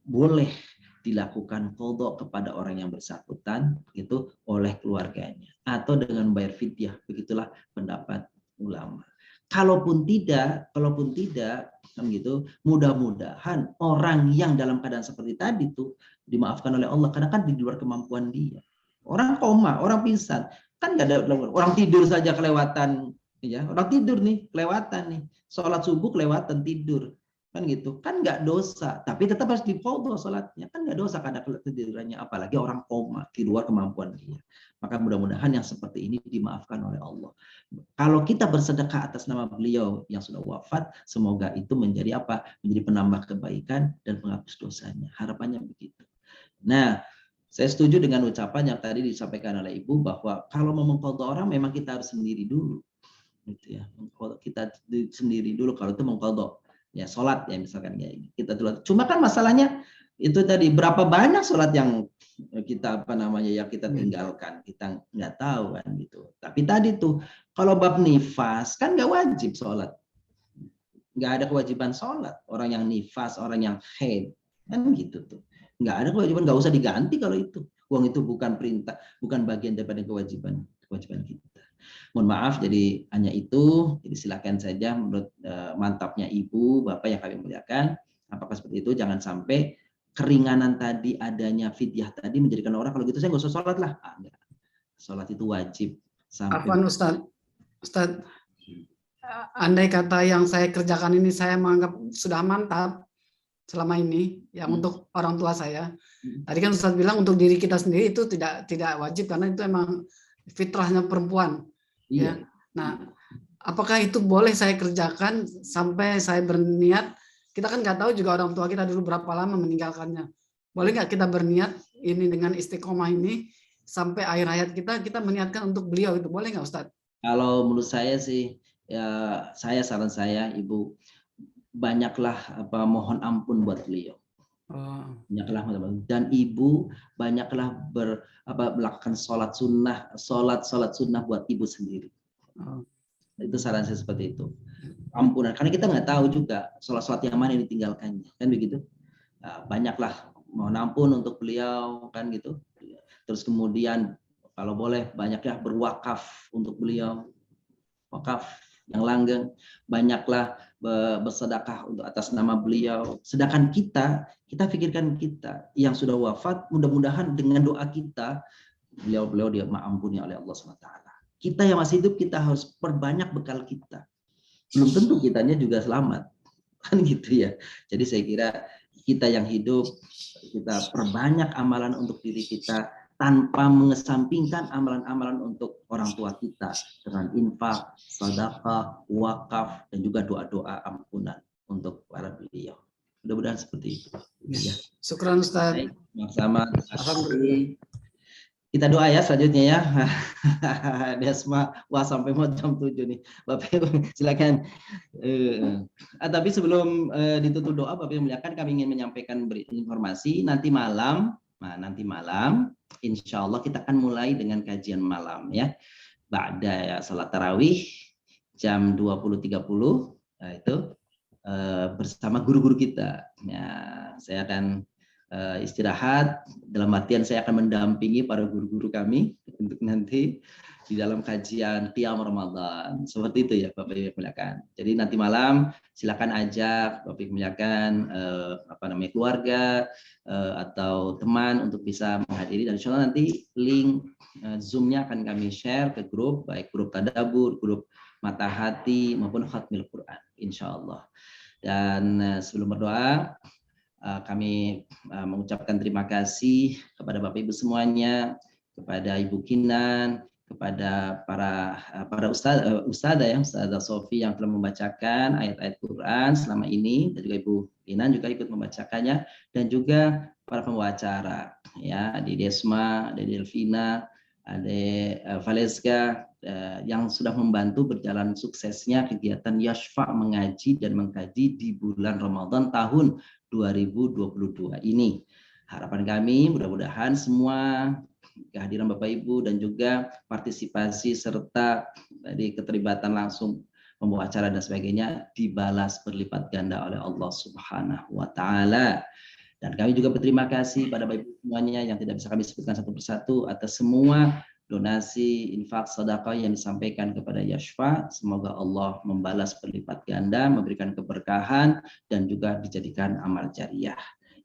boleh dilakukan qadha kepada orang yang bersangkutan itu oleh keluarganya atau dengan membayar fidyah. Begitulah pendapat ulama. Kalaupun tidak kan gitu, mudah-mudahan orang yang dalam keadaan seperti tadi tuh dimaafkan oleh Allah, karena kan di luar kemampuan dia. Orang koma, orang pingsan, kan nggak ada, orang tidur saja kelewatan, ya orang tidur nih kelewatan nih, sholat subuh kelewatan tidur. Kan gitu, kan nggak dosa, tapi tetap harus diqadha sholatnya, kan nggak dosa karena ketidurannya, apalagi orang koma di luar kemampuan dia. Maka mudah-mudahan yang seperti ini dimaafkan oleh Allah. Kalau kita bersedekah atas nama beliau yang sudah wafat, semoga itu menjadi menjadi penambah kebaikan dan penghapus dosanya. Harapannya begitu. Nah, saya setuju dengan ucapan yang tadi disampaikan oleh Ibu bahwa kalau mau mengqadha orang memang kita harus sendiri dulu, gitu ya. Kita sendiri dulu kalau itu mengqadha. Ya sholat ya misalkan kayak ini kita dulu. Cuma kan masalahnya itu tadi berapa banyak sholat yang kita yang kita tinggalkan, kita nggak tahu kan gitu. Tapi tadi tuh kalau bab nifas kan nggak wajib sholat, nggak ada kewajiban sholat orang yang nifas, orang yang haid kan gitu tuh, nggak ada kewajiban, nggak usah diganti kalau itu. Uang itu bukan perintah, bukan bagian daripada kewajiban kita. Mohon maaf, jadi hanya itu. Jadi silakan saja menurut mantapnya Ibu, Bapak yang kami muliakan. Apakah seperti itu? Jangan sampai keringanan tadi adanya fidyah tadi menjadikan orang kalau gitu saya nggak usah sholat lah. Enggak. Sholat itu wajib. Afwan Ustaz, andai kata yang saya kerjakan ini saya menganggap sudah mantap selama ini, yang untuk orang tua saya. Tadi kan Ustaz bilang untuk diri kita sendiri itu tidak wajib karena itu emang fitrahnya perempuan. Iya. Ya. Nah, apakah itu boleh saya kerjakan sampai saya berniat? Kita kan nggak tahu juga orang tua kita dulu berapa lama meninggalkannya. Boleh nggak kita berniat ini dengan istiqomah ini sampai akhir hayat kita meniatkan untuk beliau itu, boleh nggak Ustadz? Kalau menurut saya sih, ya saran saya Ibu, banyaklah mohon ampun buat beliau. Banyaklah dan Ibu banyaklah melakukan sholat sunnah buat Ibu sendiri. Itu saran saya seperti itu. Ampunan, karena kita nggak tahu juga sholat yang mana yang ditinggalkannya, kan begitu. Banyaklah mohon ampun untuk beliau, kan gitu. Terus kemudian kalau boleh banyaklah berwakaf untuk beliau, wakaf yang langgeng, banyaklah bersedekah untuk atas nama beliau. Sedangkan kita pikirkan kita yang sudah wafat, mudah-mudahan dengan doa kita beliau dia maampuni oleh Allah SWT. Kita yang masih hidup kita harus perbanyak bekal kita. Belum tentu kitanya juga selamat, kan gitu ya. Jadi saya kira kita yang hidup kita perbanyak amalan untuk diri kita tanpa mengesampingkan amalan-amalan untuk orang tua kita dengan infak, sedekah, wakaf, dan juga doa-doa ampunan untuk para beliau. Mudah-mudahan seperti itu. Ya. Syukran Ustaz. Sama-sama. Alhamdulillah. Kita doa ya selanjutnya ya. Desma, wah sampai mau jam 7 nih. Bapak Ibu silakan. Tapi sebelum ditutup doa, Bapak Ibu muliakan, kami ingin menyampaikan informasi nanti malam. Nah, nanti malam, insya Allah kita akan mulai dengan kajian malam ya. Ba'da salat tarawih jam 20.30. Nah, itu bersama guru-guru kita. Ya, saya akan istirahat, dalam artian saya akan mendampingi para guru-guru kami untuk nanti di dalam kajian Qiyam Ramadan. Seperti itu ya Bapak Ibu muliakan. Jadi nanti malam silakan ajak Bapak Ibu muliakan keluarga atau teman untuk bisa menghadiri, dan insya Allah nanti link Zoom-nya akan kami share ke grup, baik grup Tadabur, grup Mata Hati maupun Khatmil Quran insya Allah. Dan sebelum berdoa, kami mengucapkan terima kasih kepada Bapak Ibu semuanya, kepada Ibu Kinan, kepada para ustadzah ya, Ustadzah Sofi yang telah membacakan ayat-ayat Quran selama ini, dan juga Ibu Kinan juga ikut membacakannya, dan juga para pembawa acara ya, Ade Desma, Ade Delvina, Ade Valeska, yang sudah membantu berjalan suksesnya kegiatan Yashfa mengaji dan mengkaji di bulan Ramadan tahun 2022 ini. Harapan kami mudah-mudahan semua kehadiran Bapak Ibu dan juga partisipasi serta dari keterlibatan langsung pembawa acara dan sebagainya dibalas berlipat ganda oleh Allah Subhanahu wa taala. Dan kami juga berterima kasih pada Bapak Ibu semuanya yang tidak bisa kami sebutkan satu persatu atas semua donasi, infak, sedekah yang disampaikan kepada Yashfa. Semoga Allah membalas berlipat ganda, memberikan keberkahan, dan juga dijadikan amal jariah.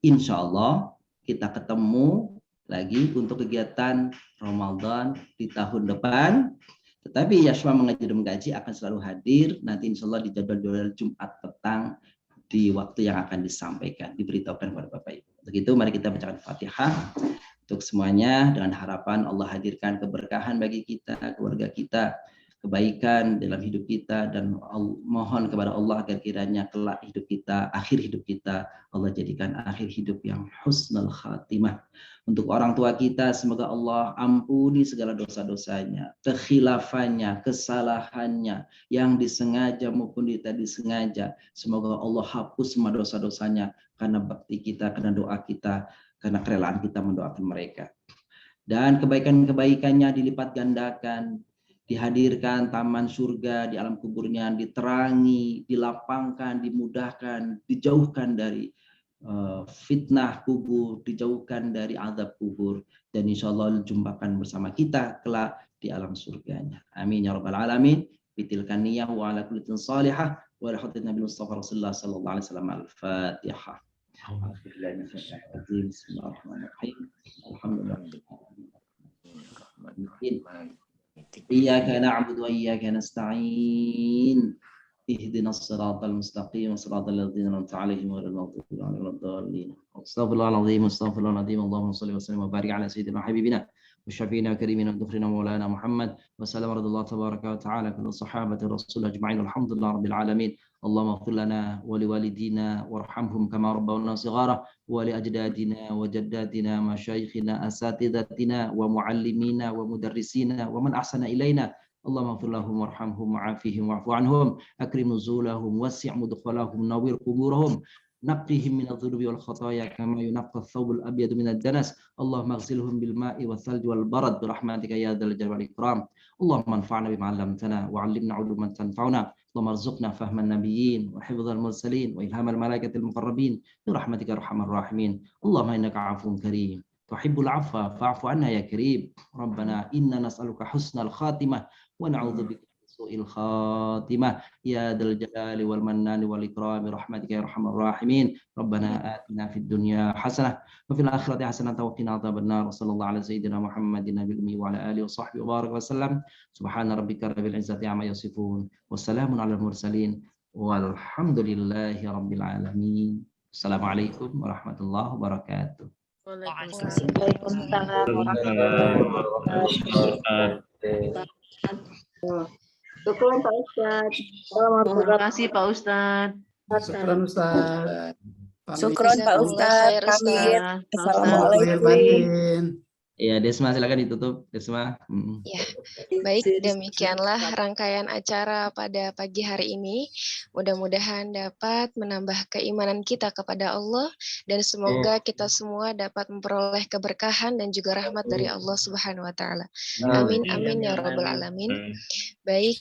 Insya Allah kita ketemu lagi untuk kegiatan Ramadan di tahun depan. Tetapi Yashfa mengaji dan mengkaji akan selalu hadir nanti insya Allah di jadwal Jumat petang di waktu yang akan disampaikan, diberitahukan kepada Bapak Ibu. Begitu, mari kita bacakan Fatihah untuk semuanya dengan harapan Allah hadirkan keberkahan bagi kita, keluarga kita, kebaikan dalam hidup kita, dan mohon kepada Allah agar kiranya kelak hidup kita, akhir hidup kita, Allah jadikan akhir hidup yang husnul khatimah. Untuk orang tua kita, semoga Allah ampuni segala dosa-dosanya, kekhilafannya, kesalahannya, yang disengaja maupun tidak disengaja. Semoga Allah hapus semua dosa-dosanya karena bakti kita, karena doa kita, karena kerelaan kita mendoakan mereka. Dan kebaikan-kebaikannya dilipat gandakan, dihadirkan taman surga di alam kuburnya, diterangi, dilapangkan, dimudahkan, dijauhkan dari fitnah kubur, dijauhkan dari azab kubur, dan insya Allah jumpakan bersama kita kelak di alam surganya. Amin ya rabbal alamin. Bitilkan niyah wa ala kulli salihah wa ala hadirin Nabi Mustafa Rasulullah sallallahu alaihi wasallam. Al-Fatihah. Bismillahirrahmanirrahim. Alhamdulillah. Iyyaka na'budu wa iyyaka nasta'in. اهدنا الصراط المستقيم صراط الذين أنعمت عليهم غير المغضوب عليهم ولا الضالين. استغفر الله العظيم استغفر الله العظيم. اللهم صل وسلم وبارك على سيدنا وحبيبنا وشفينا وكريمنا ودخرنا مولانا محمد وسلم رضي الله تبارك وتعالى كل صحابة الرسول أجمعين والحمد لله رب العالمين. اللهم اغفر لنا ولوالدينا وارحمهم كما ربونا صغارا ولأجدادنا وجداتنا مشايخنا أساتذتنا ومعلمينا ومدرسينا ومن أحسن إلينا. اللهم اغفر لهم وارحمهم وعافهم واعف عنهم أكرم نزولهم وسع مدخلهم نوّر قبورهم نقهم من الذنوب والخطايا كما ينقى الثوب الأبيض من الدنس. اللهم اغسلهم بالماء والثلج والبرد برحمتك يا ذا الجلال والإكرام. اللهم انفعنا بما علمتنا وعلمنا علوما تنفعنا. اللهم ارزقنا فهم النبيين وحفظ المرسلين وإلهام الملائكة المقربين برحمتك يا أرحم الراحمين. اللهم إنك عفو كريم تحب العفو فاعف عنا يا كريم. ربنا إنا نسألك حسن الخاتمة ونعوذ بك من سوء الخاتمة يا ذا الجلال والمنان والإكرام برحمتك يا أرحم الراحمين. ربنا آتنا في الدنيا حسنة وفي الآخرة حسنة وقنا عذاب النار. وصلى الله على سيدنا محمد النبي الأمي وعلى آله وصحبه وبارك وسلم. سبحان ربك رب العزة عما يصفون والسلام على المرسلين والحمد لله رب العالمين. السلام عليكم ورحمة الله وبركاته. Waalaikumsalam warahmatullahi wabarakatuh. Syukron Pak Ustadz. Terima kasih Pak Ustadz. Syukron Ustadz. Syukron Pak Ustadz. Assalamualaikum. Ya, Desma silakan ditutup, Desma. Ya, baik, demikianlah rangkaian acara pada pagi hari ini. Mudah-mudahan dapat menambah keimanan kita kepada Allah dan semoga kita semua dapat memperoleh keberkahan dan juga rahmat dari Allah Subhanahu wa taala. Amin amin ya rabbal alamin. Baik,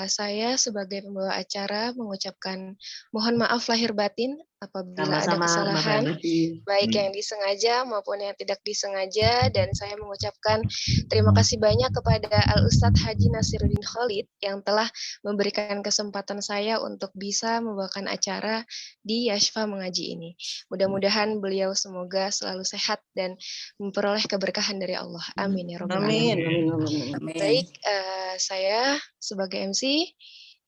saya sebagai pembawa acara mengucapkan mohon maaf lahir batin apabila ada kesalahan, baik yang disengaja maupun yang tidak disengaja, dan saya mengucapkan terima kasih banyak kepada Al-Ustadz Haji Nasiruddin Khalid yang telah memberikan kesempatan saya untuk bisa membawakan acara di Yashfa Mengaji ini. Mudah-mudahan beliau semoga selalu sehat dan memperoleh keberkahan dari Allah. Amin ya rabbal alamin. Baik, saya sebagai MC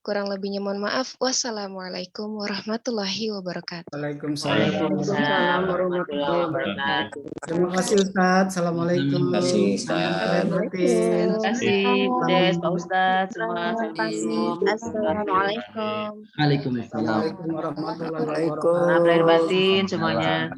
kurang lebihnya mohon maaf. Wassalamualaikum warahmatullahi wabarakatuh. Waalaikumsalam warahmatullahi wabarakatuh. Terima kasih Ustaz. Assalamualaikum. Terima kasih Ustaz. Terima kasih Des, Pak Ustadz semua. Assalamualaikum. Waalaikumsalam. Waalaikumsalam warahmatullahi wabarakatuh. Maaf lahir batin semuanya.